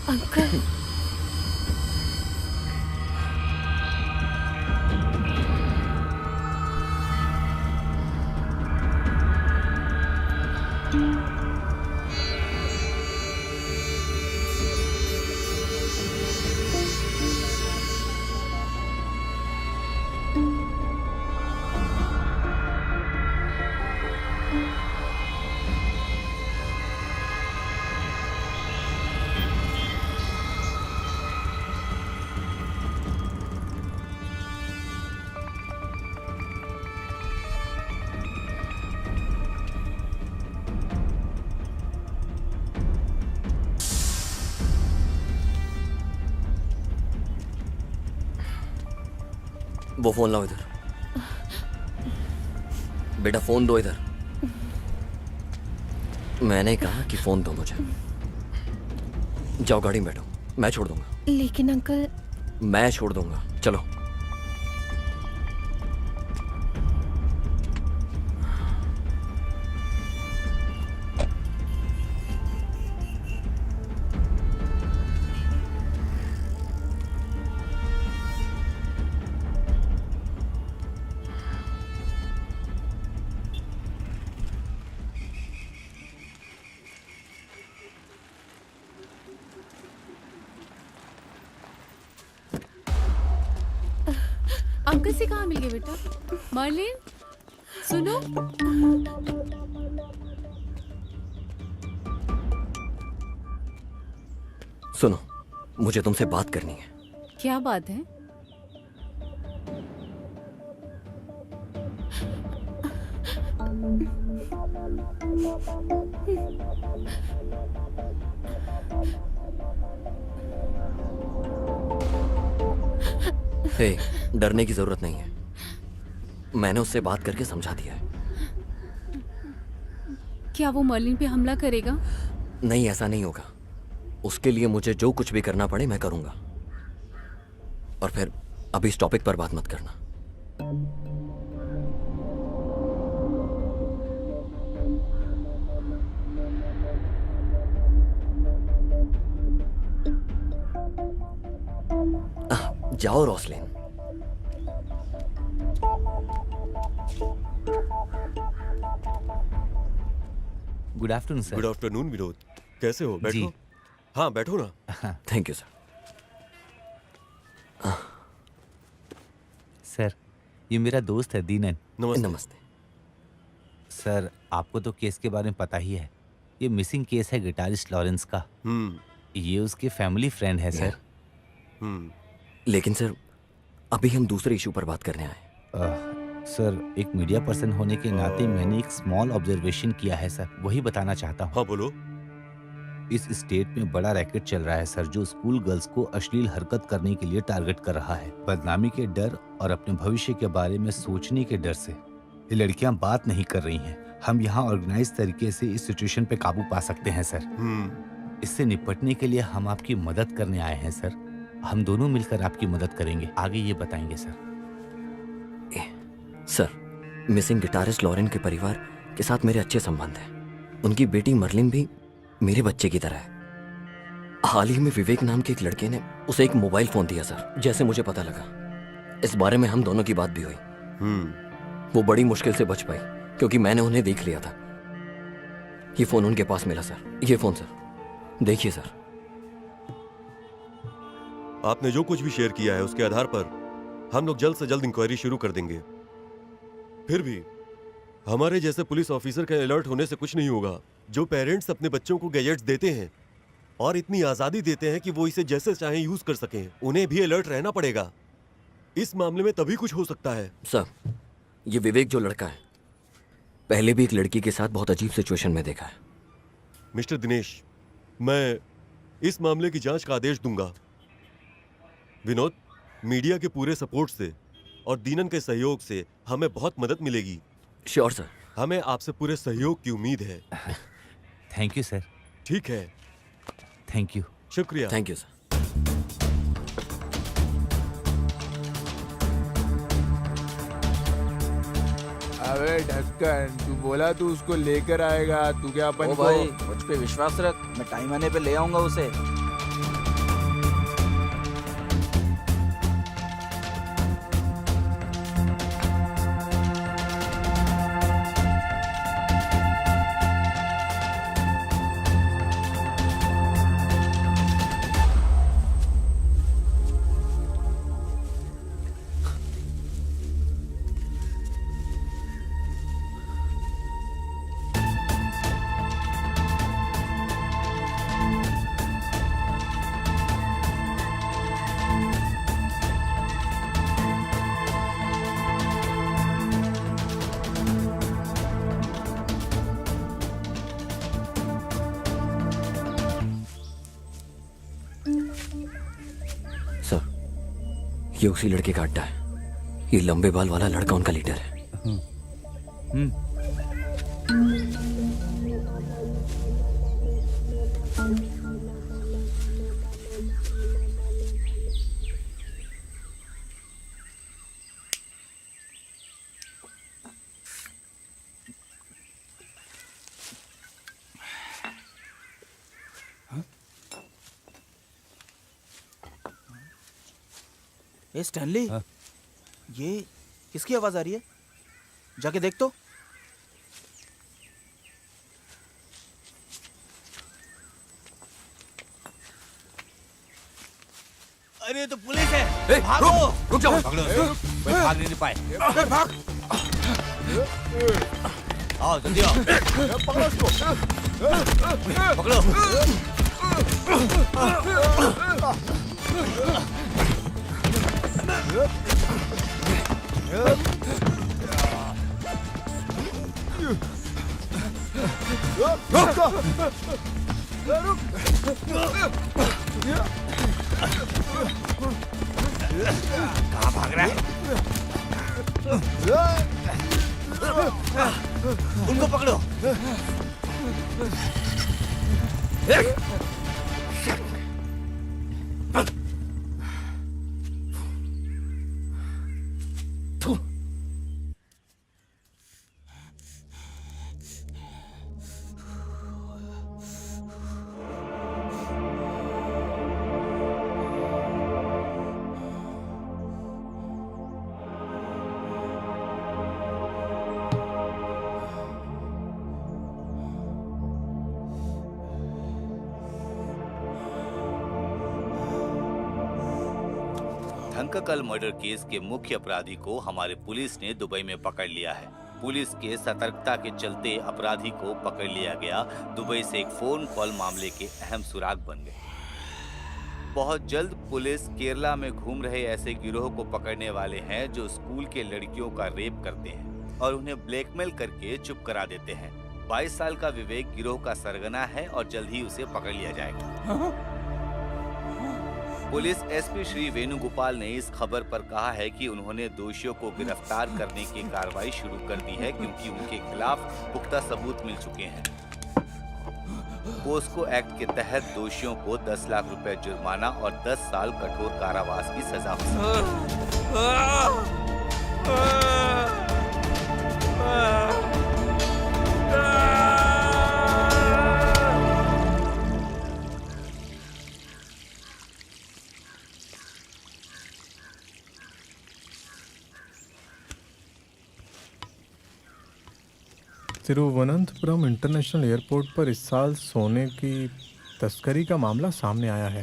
अंकल, वो फोन लाओ इधर। बेटा फोन दो इधर। मैंने कहा कि फोन दो मुझे। जाओ गाड़ी में बैठो, मैं छोड़ दूंगा। लेकिन अंकल। मैं छोड़ दूंगा, चलो। अंकल से कहाँ मिल गए बेटा? मर्लिन, सुनो। सुनो, मुझे तुमसे बात करनी है। क्या बात है? हे, डरने की जरूरत नहीं है। मैंने उससे बात करके समझा दिया है। क्या वो मर्लिन पे हमला करेगा? नहीं, ऐसा नहीं होगा। उसके लिए मुझे जो कुछ भी करना पड़े मैं करूंगा। और फिर अभी इस टॉपिक पर बात मत करना। जाओ Roslin. Good afternoon sir. Good afternoon Vinod, कैसे हो? बैठो। जी। हाँ बैठो ना। Thank you sir. सर, ये मेरा दोस्त है दीनन। नमस्ते। नमस्ते। सर, आपको तो केस के बारे में पता ही है। ये मिसिंग केस है गिटारिस्ट लॉरेंस का। ये उसके फैमिली फ्रेंड है सर। लेकिन सर, अभी हम दूसरे इशू पर बात करने आए। सर, एक मीडिया पर्सन होने के नाते मैंने एक स्मॉल ऑब्जर्वेशन किया है सर, वही बताना चाहता हूँ। हाँ बोलो। इस स्टेट में बड़ा रैकेट चल रहा है सर, जो स्कूल गर्ल्स को अश्लील हरकत करने के लिए टारगेट कर रहा है। बदनामी के डर और अपने भविष्य के बारे में सोचने के डर से ये लड़कियां बात नहीं कर रही हैं। हम यहाँ ऑर्गेनाइज तरीके से इस सिचुएशन पे काबू पा सकते हैं सर। इससे निपटने के लिए हम आपकी मदद करने आए हैं सर। हम दोनों मिलकर आपकी मदद करेंगे। आगे ये बताएंगे sir. Sir, missing guitarist Lauren के परिवार के साथ मेरे अच्छे संबंध हैं। उनकी बेटी मर्लिन भी मेरे बच्चे की तरह है। हाल ही में विवेक नाम के एक लड़के ने उसे एक मोबाइल फोन दिया सर। जैसे मुझे पता लगा, इस बारे में हम दोनों की बात भी हुई। वो बड़ी मुश्किल से बच पाई क्योंकि मैंने उन्हें देख लिया था। ये फोन उनके पास मिला सर। ये फोन सर, देखिए सर। आपने जो कुछ भी शेयर किया है उसके आधार पर हम लोग जल्द से जल्द इंक्वायरी शुरू कर देंगे। फिर भी हमारे जैसे पुलिस ऑफिसर के अलर्ट होने से कुछ नहीं होगा। जो पेरेंट्स अपने बच्चों को गैजेट्स देते हैं और इतनी आजादी देते हैं कि वो इसे जैसे चाहें यूज कर सकें, उन्हें भी अलर्ट रहना पड़ेगा। इस मामले में तभी कुछ हो सकता है। सर, ये विवेक जो लड़का है, पहले भी एक लड़की के साथ बहुत अजीब सिचुएशन में देखा है। मिस्टर दिनेश, मैं इस मामले की जांच का आदेश दूंगा। विनोद, मीडिया के पूरे सपोर्ट से और दीनन के सहयोग से हमें बहुत मदद मिलेगी। Sure sir. हमें आपसे पूरे सहयोग की उम्मीद है। Thank you sir. ठीक है, थैंक यू। शुक्रिया। Thank you sir. अबे ढक्कन, तू बोला तू उसको लेकर आएगा, तू क्या अपन ओ को... भाई, मुझ पे विश्वास रख, मैं टाइम आने पे ले आऊंगा उसे। सर, ये उसी लड़के का अड्डा है। ये लंबे बाल वाला लड़का उनका लीडर है। ए स्टैनली, ये किसकी आवाज आ रही है? जाके देख तो। अरे तो पुलिस है, भागो! रुक जाओ। पकड़ो, कोई भाग नहीं पाए। भाग! आओ जल्दी आओ। पकड़ो। कहाँ भाग रहा है? उनको पकड़ो। धंकाकल मर्डर केस के मुख्य अपराधी को हमारे पुलिस ने दुबई में पकड़ लिया है। पुलिस के सतर्कता के चलते अपराधी को पकड़ लिया गया। दुबई से एक फोन कॉल मामले के अहम सुराग बन गए। बहुत जल्द पुलिस केरला में घूम रहे ऐसे गिरोह को पकड़ने वाले हैं जो स्कूल के लड़कियों का रेप करते हैं और उन्हें ब्लैकमेल करके चुप करा देते हैं। 22 साल का विवेक गिरोह का सरगना है और जल्द ही उसे पकड़ लिया जाएगा। पुलिस एसपी श्री वेणुगोपाल ने इस खबर पर कहा है कि उन्होंने दोषियों को गिरफ्तार करने की कार्रवाई शुरू कर दी है क्योंकि उनके खिलाफ पुख्ता सबूत मिल चुके हैं। पोस्को एक्ट के तहत दोषियों को 10 लाख रुपए जुर्माना और 10 साल कठोर कारावास की सजा हो सकती है। तिरुवनंतपुरम इंटरनेशनल एयरपोर्ट पर इस साल सोने की तस्करी का मामला सामने आया है।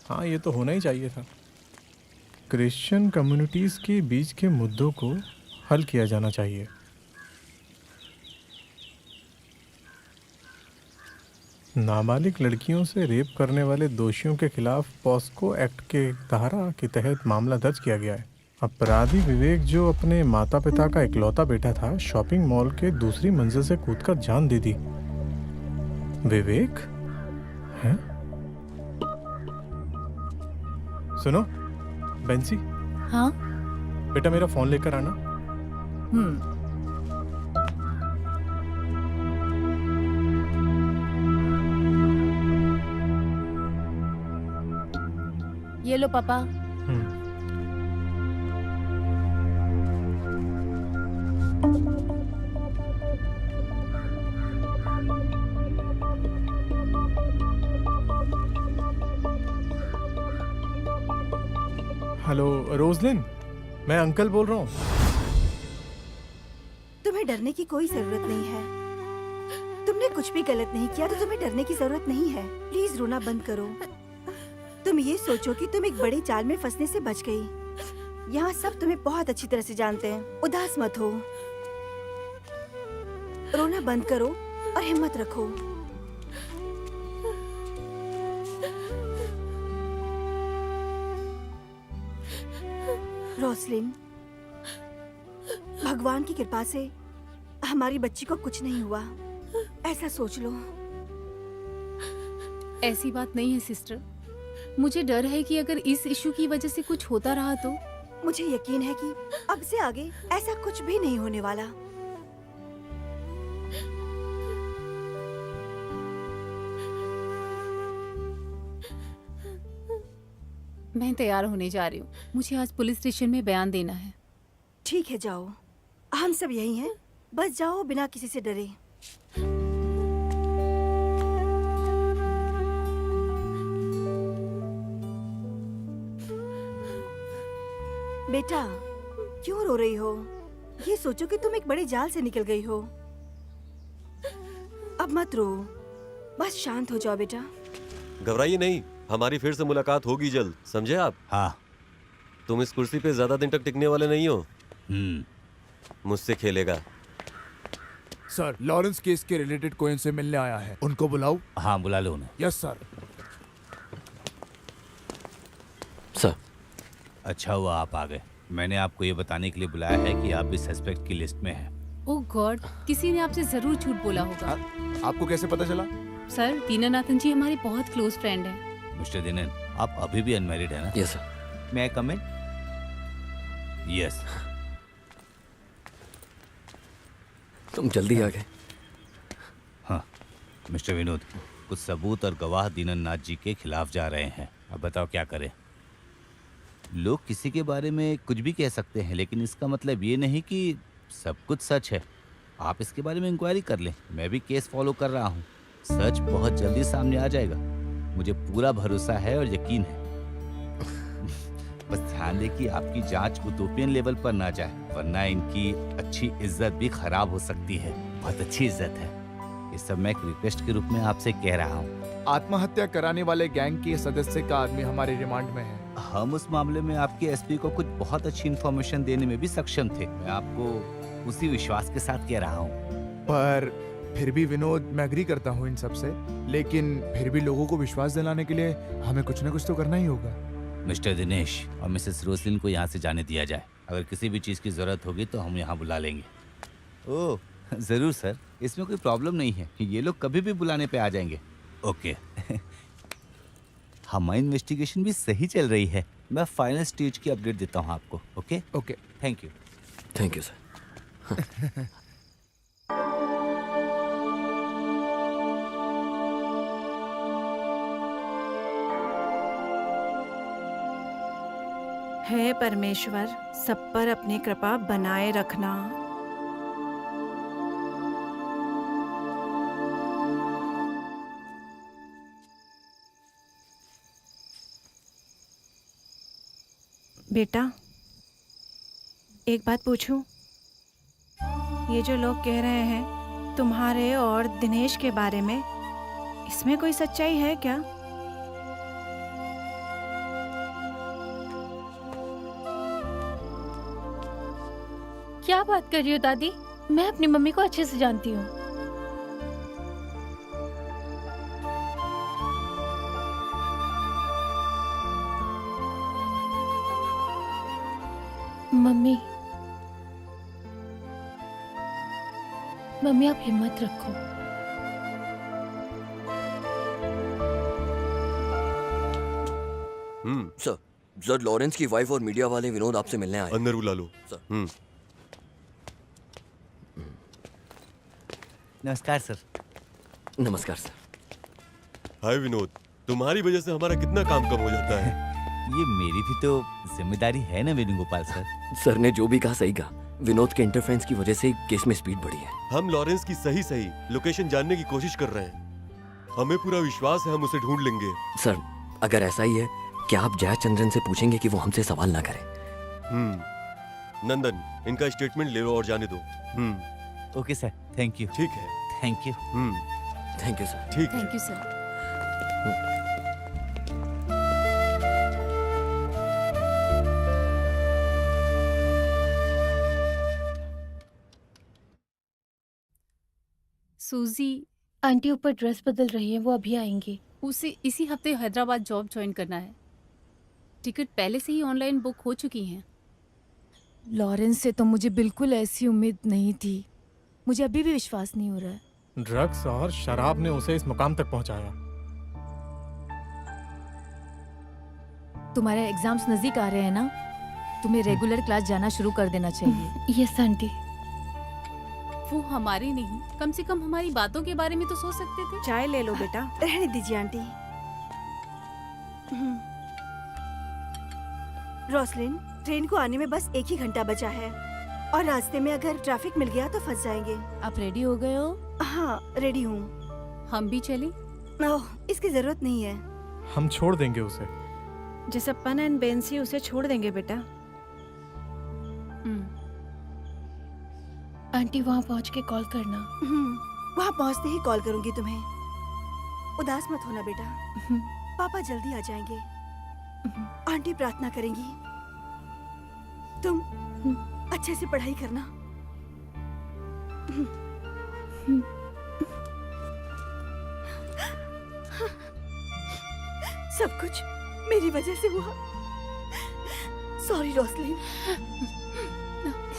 हाँ, ये तो होना ही चाहिए था। क्रिश्चियन कम्युनिटीज़ के बीच के मुद्दों को हल किया जाना चाहिए। नाबालिग लड़कियों से रेप करने वाले दोषियों के खिलाफ पॉस्को एक्ट के धारा के तहत मामला दर्ज किया गया है। अपराधी विवेक, जो अपने माता पिता का इकलौता बेटा था, शॉपिंग मॉल के दूसरी मंजिल से कूदकर जान दे दी। विवेक हैं? सुनो बेंसी। हाँ बेटा, मेरा फोन लेकर आना। ये लो पापा। हेलो रोजलिन, मैं अंकल बोल रहा हूँ। तुम्हें डरने की कोई जरूरत नहीं है। तुमने कुछ भी गलत नहीं किया तो तुम्हें डरने की जरूरत नहीं है। प्लीज रोना बंद करो। तुम ये सोचो कि तुम एक बड़े जाल में फंसने से बच गई। यहाँ सब तुम्हें बहुत अच्छी तरह से जानते हैं। उदास मत हो, रोना बंद करो और हिम्मत रखो। रोसलिन, भगवान की कृपा से हमारी बच्ची को कुछ नहीं हुआ, ऐसा सोच लो। ऐसी बात नहीं है सिस्टर। मुझे डर है कि अगर इस इशू की वजह से कुछ होता रहा तो मुझे यकीन है कि अब से आगे ऐसा कुछ भी नहीं होने वाला। मैं तैयार होने जा रही हूँ। मुझे आज पुलिस स्टेशन में बयान देना है। ठीक है, जाओ। हम सब यही हैं। बस जाओ बिना किसी से डरे। बेटा, क्यों रो रही हो? ये सोचो कि तुम एक बड़े जाल से निकल गई हो। अब मत रो, बस शांत हो जाओ बेटा। घबराइए नहीं, हमारी फिर से मुलाकात होगी जल्द, समझे आप? हाँ। तुम इस कुर्सी पे ज्यादा दिन तक टिकने वाले नहीं हो। मुझसे खेलेगा। सर, लॉरेंस केस के रिलेटेड कोई इनसे मिलने आया है, उनको बुलाओ। हाँ, बुला लो उन्हें। Yes sir. सर, अच्छा हुआ आप आ गए। मैंने आपको ये बताने के लिए बुलाया है कि आप भी सस्पेक्ट की लिस्ट में हैं। ओह गॉड, किसी ने आपसे जरूर झूठ बोला होगा। आपको कैसे पता चला? सर, दीनानाथन जी हमारे बहुत क्लोज फ्रेंड हैं। मिस्टर दिनेन, आप अभी भी अनमैरिड है ना? Yes sir. मैं कम इन? यस। तुम जल्दी आ गए। हाँ मिस्टर विनोद, कुछ सबूत और गवाह दीननाथ जी के खिलाफ जा रहे हैं। अब बताओ क्या करें? लोग किसी के बारे में कुछ भी कह सकते हैं, लेकिन इसका मतलब ये नहीं कि सब कुछ सच है। आप इसके बारे में इंक्वायरी कर लें। मैं भी केस फॉलो कर रहा हूँ। सच बहुत जल्दी सामने आ जाएगा, मुझे पूरा भरोसा है और यकीन है। बस ध्यान दें कि आपकी जांच उटोपियन लेवल पर ना जाए, वरना इनकी अच्छी इज्जत भी खराब हो सकती है। बहुत अच्छी इज्जत है। ये सब मैं एक रिक्वेस्ट के रूप में आपसे कह रहा हूँ। आत्महत्या कराने वाले गैंग के सदस्य का आदमी हमारे रिमांड में है। हम उस मामले में आपके एसपी को कुछ बहुत अच्छी इन्फॉर्मेशन देने में भी सक्षम थे। मैं आपको उसी विश्वास के साथ कह रहा हूँ। पर फिर भी विनोद, मैं एग्री करता हूँ इन सब से, लेकिन फिर भी लोगों को विश्वास दिलाने के लिए हमें कुछ न कुछ तो करना ही होगा। मिस्टर दिनेश और मिसेस रोसलिन को यहाँ से जाने दिया जाए। अगर किसी भी चीज़ की ज़रूरत होगी तो हम यहाँ बुला लेंगे। ओह ज़रूर सर, इसमें कोई प्रॉब्लम नहीं है। ये लोग कभी भी बुलाने पे आ जाएंगे। ओके। हमारी इन्वेस्टिगेशन भी सही चल रही है। मैं फाइनल स्टेज की अपडेट देता हूँ आपको। Okay okay, thank you. Thank you sir. हे परमेश्वर, सब पर अपनी कृपा बनाए रखना। बेटा, एक बात पूछूं? ये जो लोग कह रहे हैं तुम्हारे और दिनेश के बारे में, इसमें कोई सच्चाई है क्या? क्या बात कर रही हो दादी? मैं अपनी मम्मी को अच्छे से जानती हूँ। मम्मी, मम्मी आप हिम्मत रखो। सर, सर लॉरेंस की वाइफ और मीडिया वाले विनोद आपसे मिलने आए। अंदर बुला लो। सर। नमस्कार सर। नमस्कार सर। हाय विनोद, तुम्हारी वजह से हमारा कितना काम कम हो जाता है। ये मेरी भी तो जिम्मेदारी है ना वेणुगोपाल सर। सर ने जो भी कहा सही कहा। विनोद के इंटरफेरेंस की वजह से केस में स्पीड बढ़ी है। हम लॉरेंस की सही लोकेशन जानने की कोशिश कर रहे हैं। हमें पूरा विश्वास है हम उसे ढूंढ लेंगे। सर, अगर ऐसा ही है, क्या आप जयचंद्रन से पूछेंगे कि वो हमसे सवाल ना करें? नंदन, इनका स्टेटमेंट ले लो और जाने दो। Okay sir, thank you. ठीक है। Thank you. Thank you sir. ठीक है। Thank you sir. सूजी आंटी ऊपर ड्रेस बदल रही है, वो अभी आएंगी। उसे इसी हफ्ते हैदराबाद जॉब ज्वाइन करना है। टिकट पहले से ही ऑनलाइन बुक हो चुकी हैं। लॉरेंस से तो मुझे बिल्कुल ऐसी उम्मीद नहीं थी। मुझे अभी भी विश्वास नहीं हो रहा है। ड्रग्स और शराब ने उसे इस मुकाम तक पहुंचाया। तुम्हारे एग्जाम्स नजदीक आ रहे हैं ना? तुम्हें रेगुलर क्लास जाना शुरू कर देना चाहिए। Yes aunty. वो हमारे नहीं, कम से कम हमारी बातों के बारे में तो सोच सकते थे। चाय ले लो बेटा। रहने दीजिए आंटी। रोसलिन, ट्रेन को आने में बस 1 ही घंटा बचा है और रास्ते में अगर ट्रैफिक मिल गया तो फंस जाएंगे। आप रेडी हो गए हो? हाँ, रेडी हूँ। हम भी चले? ओह, इसकी जरूरत नहीं है। हम छोड़ देंगे उसे। जसप्पन एंड बेंसी उसे छोड़ देंगे बेटा। आंटी वहाँ पहुँच के कॉल करना। वहाँ पहुँचते ही कॉल करूंगी तुम्हें। उदास मत होना बेटा, पापा जल्दी आ जाएंगे। आंटी प्रार्थना करेंगी। तुम अच्छे से पढ़ाई करना। सब कुछ मेरी वजह से हुआ। Sorry Roslin.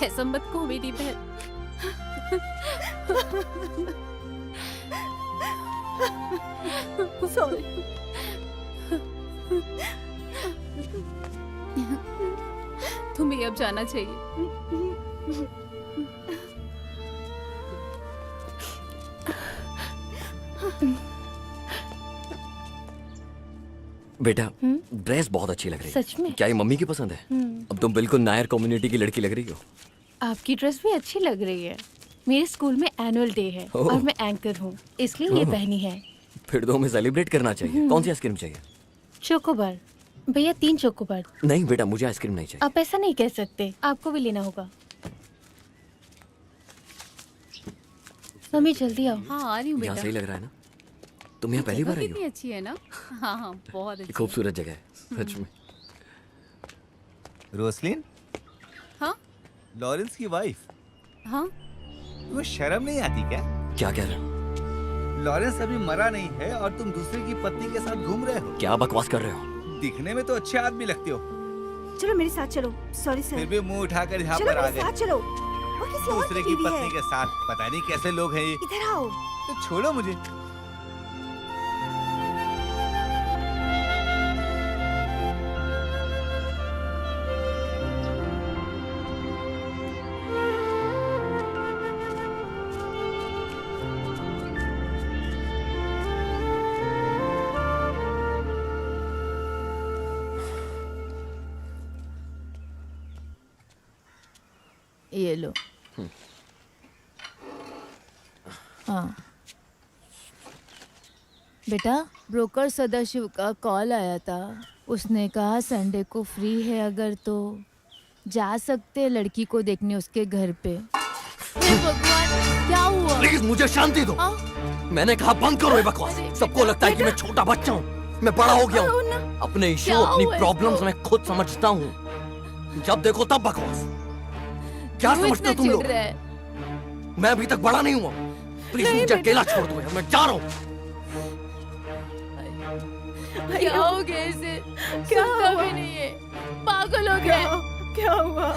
ऐसा मत कहो मेरी बहन। सॉरी। तुम्हें अब जाना चाहिए। बेटा, ड्रेस बहुत अच्छी लग रही है। सच में? क्या ये मम्मी की पसंद है? अब तुम बिल्कुल नायर कम्युनिटी की लड़की लग रही हो। आपकी ड्रेस भी अच्छी लग रही है। मेरे स्कूल में एनुअल डे है ओह। और मैं एंकर हूँ, इसलिए ये ओह। पहनी है। फिर तो हमें सेलिब्रेट करना चाहिए। कौन सी आइसक्रीम चाहिए? चोकोबार। भैया 3 चोकोबार। नहीं बेटा, मुझे आइसक्रीम नहीं चाहिए। आप ऐसा नहीं कह सकते, आपको भी लेना होगा। मम्मी जल्दी आओ। हाँ आ रही हूँ यहाँ बेटा। सही लग रहा है ना? तुम यहाँ पहली बार आई कितनी हो? अच्छी है ना? हाँ हाँ बहुत ये अच्छी। खूबसूरत जगह है सच में। रोसलिन, हाँ लॉरेंस की वाइफ, हाँ। तुम्हें शर्म नहीं आती क्या? क्या कह रहे हो? लॉरेंस अभी मरा नहीं है और तुम दूसरे की पत्नी के साथ घूम रहे हो। क्या बकवास कर रहे हो? दिखने में तो अच्छे आदमी लगते हो, चलो मेरे साथ चलो। Sorry sir. फिर भी मुंह उठाकर यहाँ चलो पर आ मेरे गए। साथ चलो। वो किसी और दूसरे की बीवी पत्नी है। के साथ। पता नहीं कैसे लोग हैं ये। इधर आओ। तो छोड़ो मुझे। ये लो। हाँ बेटा, ब्रोकर सदाशिव का कॉल आया था। उसने कहा संडे को फ्री है अगर तो जा सकते हैं लड़की को देखने उसके घर पे। हे भगवान, क्या हुआ? प्लीज मुझे शांति दो। मैंने कहा बंद करो ये बकवास। सबको लगता है कि मैं छोटा बच्चा हूँ। मैं बड़ा हो गया हूँ। अपने इश्यू, क्या अपनी हुआ प्रॉब्लम्स इसको? मैं खुद समझता हूँ। जब देखो तब बकवास। क्या क्यों समझते हो इतना तुम लोग? चिढ़ रहा है? मैं अभी तक बड़ा नहीं हुआ। प्लीज मुझे अकेला छोड़ दो यार, मैं जा रहा हूँ। क्या हो गया इसे? सुनता भी नहीं है, पागल हो गया। क्या हुआ?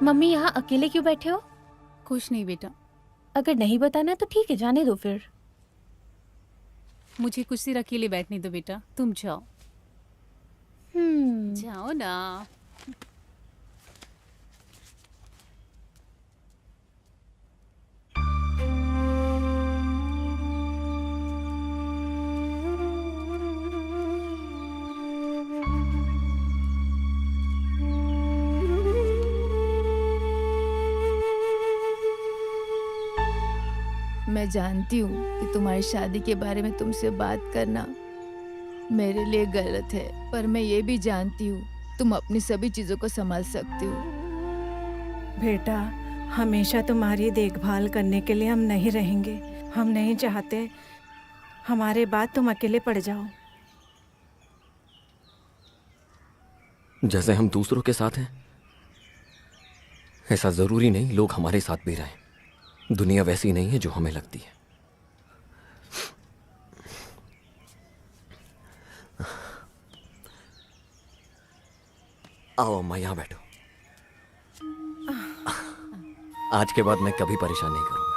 मम्मी यहाँ अकेले क्यों बैठे हो? कुछ नहीं बेटा, अगर नहीं बताना तो ठीक है, जाने दो फिर। मुझे कुछ देर अकेले बैठने दो बेटा, तुम जाओ। जाओ ना। मैं जानती हूँ कि तुम्हारी शादी के बारे में तुमसे बात करना मेरे लिए गलत है, पर मैं ये भी जानती हूँ तुम अपनी सभी चीजों को संभाल सकती हो। बेटा, हमेशा तुम्हारी देखभाल करने के लिए हम नहीं रहेंगे। हम नहीं चाहते हमारे बाद तुम अकेले पड़ जाओ। जैसे हम दूसरों के साथ हैं, ऐसा जरूरी नहीं लोग हमारे साथ भी रहें। दुनिया वैसी नहीं है जो हमें लगती है। आओ अम्मा, यहाँ बैठो। आज के बाद मैं कभी परेशान नहीं करूंगा।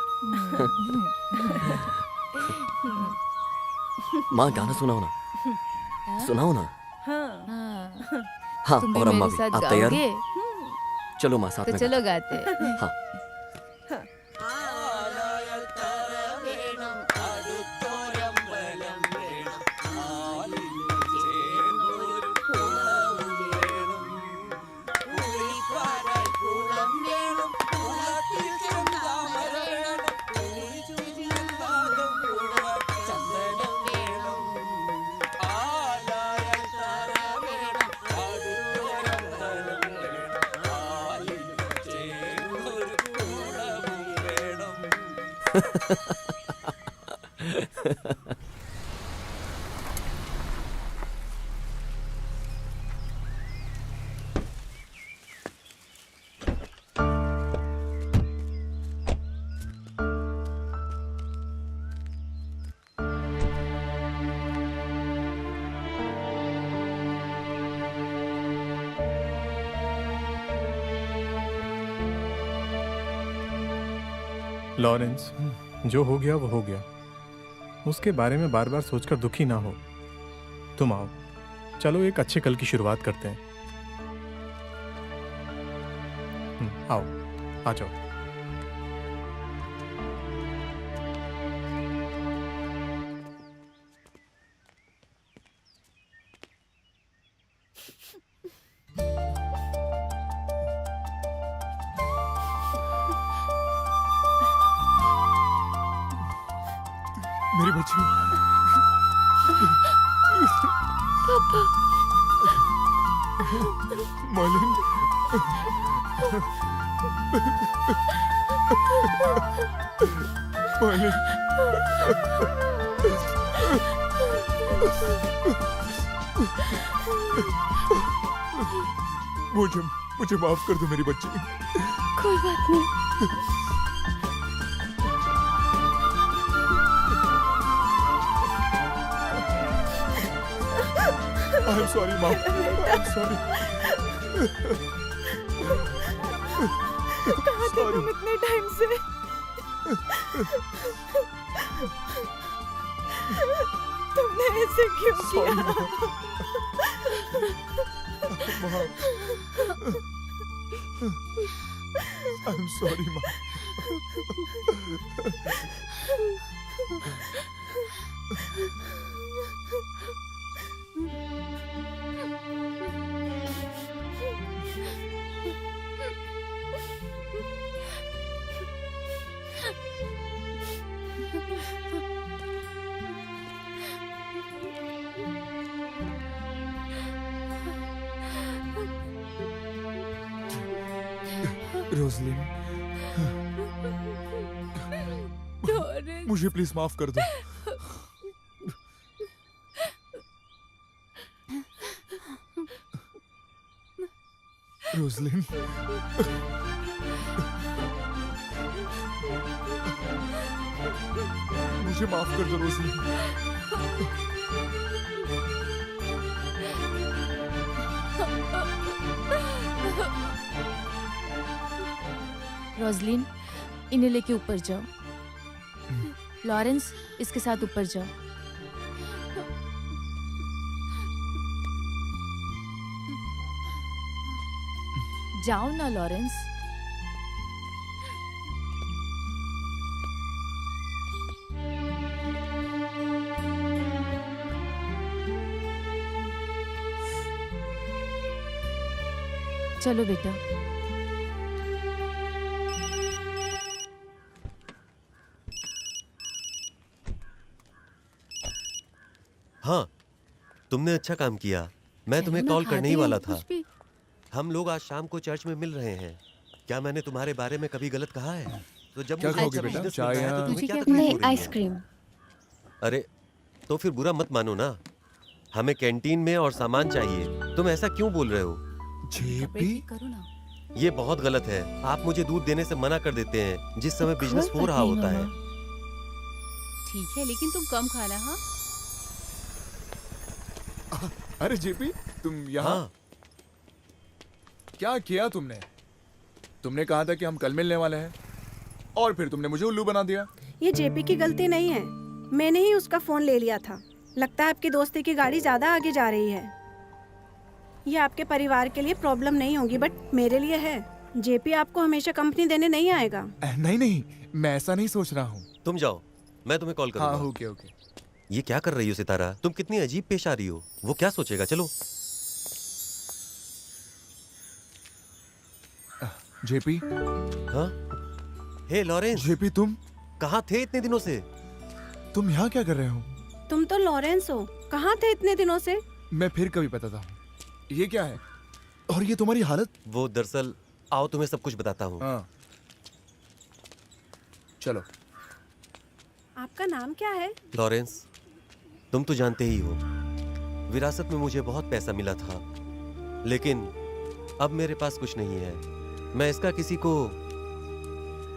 माँ गाना सुनाओ ना, सुनाओ ना। हाँ, तुम भी और अम्मा मेरे भी। साथ आप तैयार हो? गाओगे? चलो माँ, साथ तो में चलो गाते गाते। हैं। हाँ। लॉरेंस, जो हो गया वो हो गया। उसके बारे में बार बार सोचकर दुखी ना हो। तुम आओ, चलो एक अच्छे कल की शुरुआत करते हैं। आओ, आ जाओ। मेरी बच्ची। मालिन। मालिन। मुझे माफ कर दो मेरी बच्ची। कोई बात नहीं। I'm sorry, Mom. I'm sorry. कहाँ थे तुम इतने टाइम से? तुमने ऐसे क्यों किया? I'm sorry, Mom. रोजलिन, मुझे प्लीज माफ कर दो। रोजलिन, मुझे माफ कर दो रोजलिन। रोजलिन, इन्हें लेके ऊपर जाओ। लॉरेंस, इसके साथ ऊपर जाओ। जाओ ना लॉरेंस। चलो बेटा। हाँ, तुमने अच्छा काम किया। मैं तुम्हें कॉल करने ही वाला था। हम लोग आज शाम को चर्च में मिल रहे हैं। क्या मैंने तुम्हारे बारे में कभी गलत कहा है? तो जब क्या मुझे खाओगे अच्छा बेटा? बिजनेस चाय मिलता है तो या- तुम्हें क्या नहीं, तकलीफ हो रही है? आइसक्रीम। अरे, तो फिर बुरा मत मानो ना। हमें कैंटीन में और सामान चाहिए। तुम ऐसा क्यों बोल रहे हो? जेपी, करो ना। ये बहुत गलत है। आप मुझे दूध देने से मना कर देते हैं जिस समय बिजनेस हो रहा होता है। ठीक है, लेकिन तुम कम खाना। हाँ, अरे जेपी, तुम यहाँ? हाँ, क्या किया तुमने? तुमने कहा था कि हम कल मिलने वाले हैं और फिर तुमने मुझे उल्लू बना दिया। ये जेपी की गलती नहीं है, मैंने ही उसका फोन ले लिया था। लगता है आपकी दोस्ती की गाड़ी ज्यादा आगे जा रही है। ये आपके परिवार के लिए प्रॉब्लम नहीं होगी, बट मेरे लिए है। जेपी आपको हमेशा कंपनी देने नहीं आएगा। नहीं नहीं, मैं ऐसा नहीं सोच रहा हूँ। तुम जाओ, मैं तुम्हें कॉल करूंगा। हाँ, ओके ओके। ये क्या कर रही हो सितारा? तुम कितनी अजीब पेश आ रही हो। वो क्या सोचेगा? चलो। जेपी। हाँ? हे लॉरेंस। जेपी, तुम कहाँ थे इतने दिनों से? तुम यहाँ क्या कर रहे हो? तुम तो लॉरेंस हो, कहाँ थे इतने दिनों से? मैं फिर कभी बताता हूँ। ये क्या है? और ये तुम्हारी हालत? वो दरअसल, आओ तुम्हें सब कुछ बताता हूँ। हाँ, चलो। आपका नाम क्या है? लॉरेंस, तुम तो जानते ही हो, विरासत में मुझे बहुत पैसा मिला था, लेकिन अब मेरे पास कुछ नहीं है। मैं इसका किसी को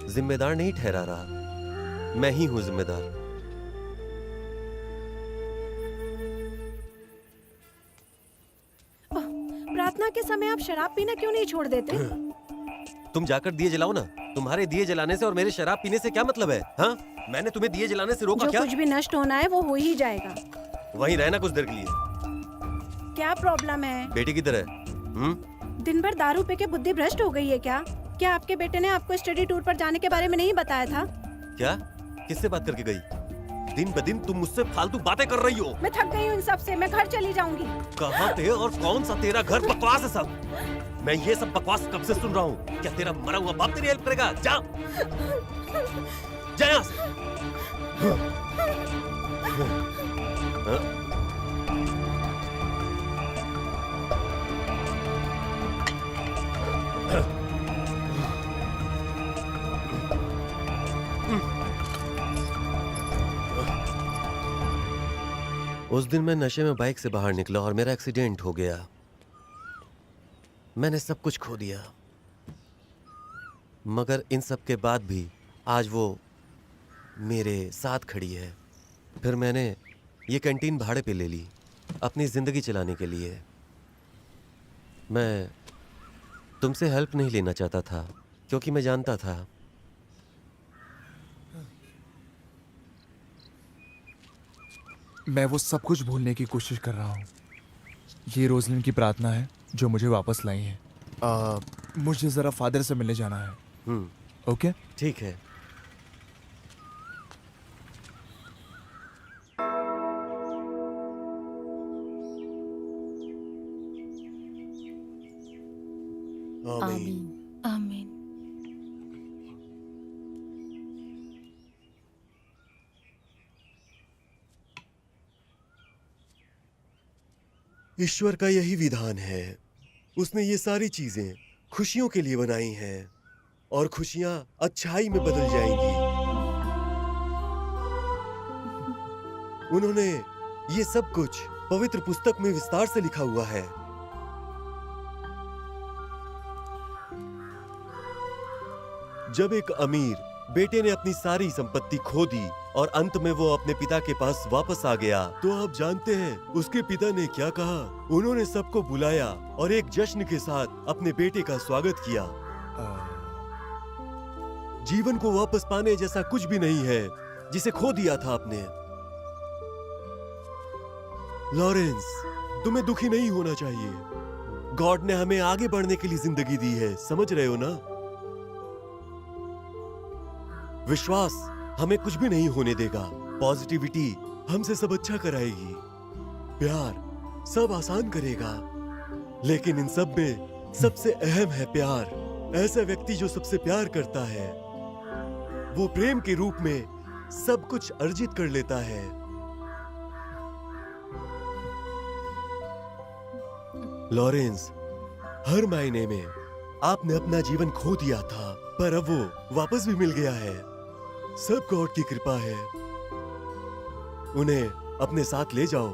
जिम्मेदार नहीं ठहरा रहा, मैं ही हूं जिम्मेदार। प्रार्थना के समय आप शराब पीना क्यों नहीं छोड़ देते? तुम जाकर दिए जलाओ ना। तुम्हारे दिए जलाने से और मेरे शराब पीने से क्या मतलब है? हाँ? मैंने तुम्हें दिए जलाने से रोका जो क्या? कुछ भी नष्ट होना है वो हो ही जाएगा। वहीं रहना कुछ देर के लिए। क्या प्रॉब्लम है? बेटी किधर है? दिन भर दारू पी के बुद्धि भ्रष्ट हो गई है क्या? क्या आपके बेटे ने आपको स्टडी टूर पर जाने के बारे में नहीं बताया था? क्या? किससे बात करके गई? दिन ब दिन तुम मुझसे फालतू बातें कर रही हो। मैं थक गई हूँ इन सब से, मैं घर चली जाऊंगी। कहाँ थे और कौन सा तेरा घर? बकवास है सब। मैं ये सब बकवास कब से सुन रहा हूँ। क्या तेरा मरा हुआ बाप तेरी हेल्प करेगा? जा, जा यहाँ से। उस दिन मैं नशे में बाइक से बाहर निकला और मेरा एक्सीडेंट हो गया। मैंने सब कुछ खो दिया, मगर इन सब के बाद भी आज वो मेरे साथ खड़ी है। फिर मैंने ये कैंटीन भाड़े पे ले ली अपनी ज़िंदगी चलाने के लिए। मैं तुमसे हेल्प नहीं लेना चाहता था क्योंकि मैं जानता था मैं वो सब कुछ भूलने की कोशिश कर रहा हूँ। ये रोजलिन की प्रार्थना है जो मुझे वापस लाई है। मुझे जरा फादर से मिलने जाना है। ओके? ठीक है। आमीन। आमीन। ईश्वर का यही विधान है। उसने ये सारी चीजें खुशियों के लिए बनाई हैं और खुशियां अच्छाई में बदल जाएंगी। उन्होंने ये सब कुछ पवित्र पुस्तक में विस्तार से लिखा हुआ है। जब एक अमीर बेटे ने अपनी सारी संपत्ति खो दी और अंत में वो अपने पिता के पास वापस आ गया, तो आप जानते हैं उसके पिता ने क्या कहा? उन्होंने सबको बुलाया और एक जश्न के साथ अपने बेटे का स्वागत किया। जीवन को वापस पाने जैसा कुछ भी नहीं है जिसे खो दिया था आपने। लॉरेंस, तुम्हें दुखी नहीं होना चाहिए। गॉड ने हमें आगे बढ़ने के लिए जिंदगी दी है, समझ रहे हो ना? विश्वास हमें कुछ भी नहीं होने देगा। पॉजिटिविटी हमसे सब अच्छा कराएगी। प्यार सब आसान करेगा। लेकिन इन सब में सबसे अहम है प्यार। ऐसा व्यक्ति जो सबसे प्यार करता है वो प्रेम के रूप में सब कुछ अर्जित कर लेता है। लॉरेंस, हर मायने में आपने अपना जीवन खो दिया था, पर अब वो वापस भी मिल गया है। सब गॉड की कृपा है। उन्हें अपने साथ ले जाओ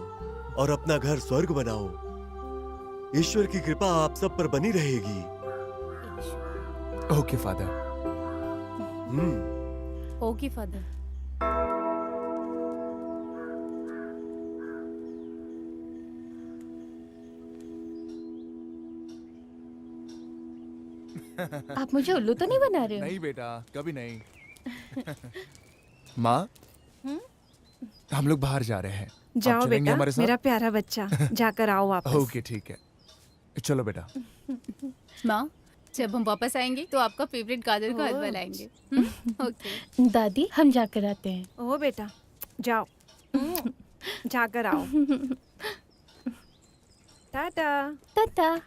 और अपना घर स्वर्ग बनाओ। ईश्वर की कृपा आप सब पर बनी रहेगी। Okay father. Okay father. आप मुझे उल्लू तो नहीं बना रहे हो? नहीं बेटा, कभी नहीं। माँ, हम लोग बाहर जा रहे हैं। आप जाओ चलेंगे बेटा, हमारे साथ? मेरा प्यारा बच्चा, जाकर आओ वापस। ओके ठीक है, चलो बेटा। माँ, जब हम वापस आएंगे तो आपका फेवरेट गाजर का हलवा लाएंगे। ओके। दादी हम जाकर आते हैं। ओ बेटा, जाओ, जाकर आओ। Tata. Tata.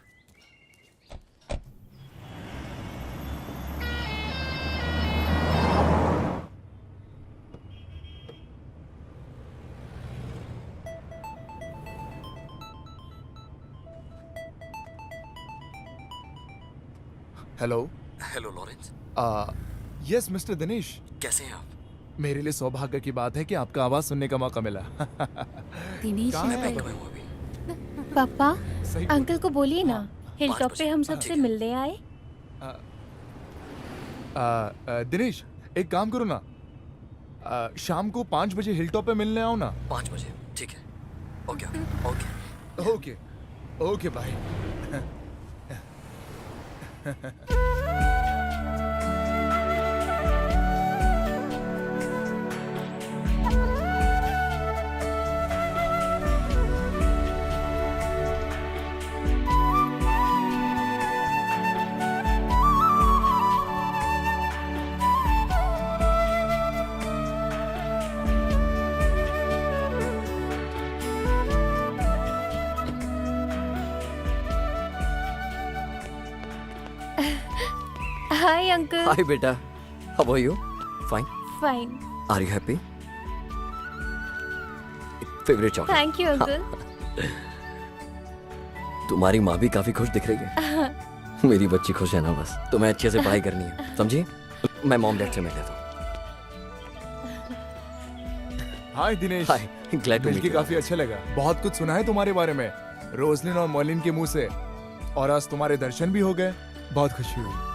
Hello. Hello Lawrence. Yes mister Dinesh. कैसे हैं आप? मेरे लिए सौभाग्य की बात है कि आपका आवाज सुनने का मौका मिला। दिनेश, कहाँ है बैंक आप? में हूँ अभी। पापा सही अंकल को बोलिए ना हिल टॉप पे हम सबसे ठीक है। मिलने आए। दिनेश, एक काम करो ना, शाम को 5 बजे हिल टॉप पे मिलने आओ ना। 5 बजे, ठीक है। Okay okay okay. Okay okay bye. Hi uncle. Hi बेटा, how are you? Fine. Fine. Are you happy? Favourite chocolate. Thank you uncle. तुम्हारी माँ भी काफी खुश दिख रही है। मेरी बच्ची खुश है ना, बस तुम्हें अच्छे से पढ़ाई करनी है, समझी? मैं मॉम डैड से मिल लेता हूँ। हाय दिनेश। हाय, ग्लैड टू मिलके मीट काफी अच्छा लगा। बहुत कुछ सुना है तुम्हारे बारे में, रोजलिन और मॉलिन के मुंह से, और आज तुम्हारे दर्शन भी हो गए। बहुत खुशी हुई।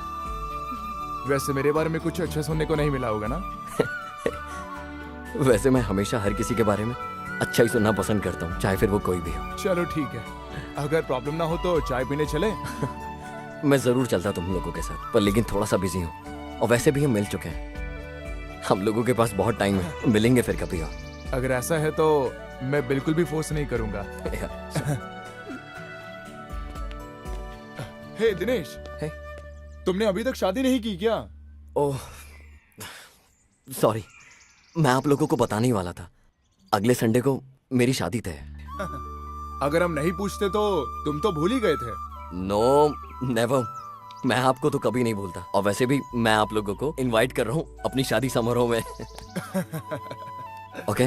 वैसे मेरे बारे में कुछ अच्छा सुनने को नहीं मिला होगा ना? वैसे मैं हमेशा हर किसी के बारे में अच्छा ही सुनना पसंद करता हूँ, चाहे फिर वो कोई भी हो। चलो ठीक है, अगर प्रॉब्लम ना हो तो चाय पीने चले? मैं जरूर चलता तुम लोगों के साथ, पर लेकिन थोड़ा सा बिजी हूँ, और वैसे भी हम मिल चुके हैं। हम लोगों के पास बहुत टाइम है, मिलेंगे फिर कभी और। अगर ऐसा है तो मैं बिल्कुल भी फोर्स नहीं करूंगा। हे दिनेश, हे? तुमने अभी तक शादी नहीं की क्या? ओह सॉरी, मैं आप लोगों को बताने ही वाला था। अगले संडे को मेरी शादी तय है। अगर हम नहीं पूछते तो तुम तो भूल ही गए थे। नो नेवर, मैं आपको तो कभी नहीं भूलता, और वैसे भी मैं आप लोगों को इनवाइट कर रहा हूँ अपनी शादी समारोह में। Okay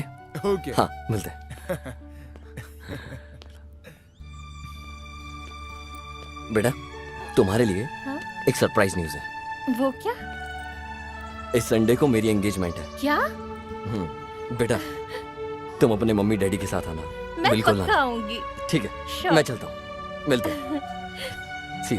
okay. हाँ, मिलते हैं। बेटा, तुम्हारे लिए हाँ? एक सरप्राइज न्यूज है। वो क्या? इस संडे को मेरी एंगेजमेंट है। क्या? बेटा, तुम अपने मम्मी डैडी के साथ आना। मैं बिल्कुल पक्का आना। आऊंगी। ठीक है, Sure. मैं चलता हूँ, मिलते हैं। सी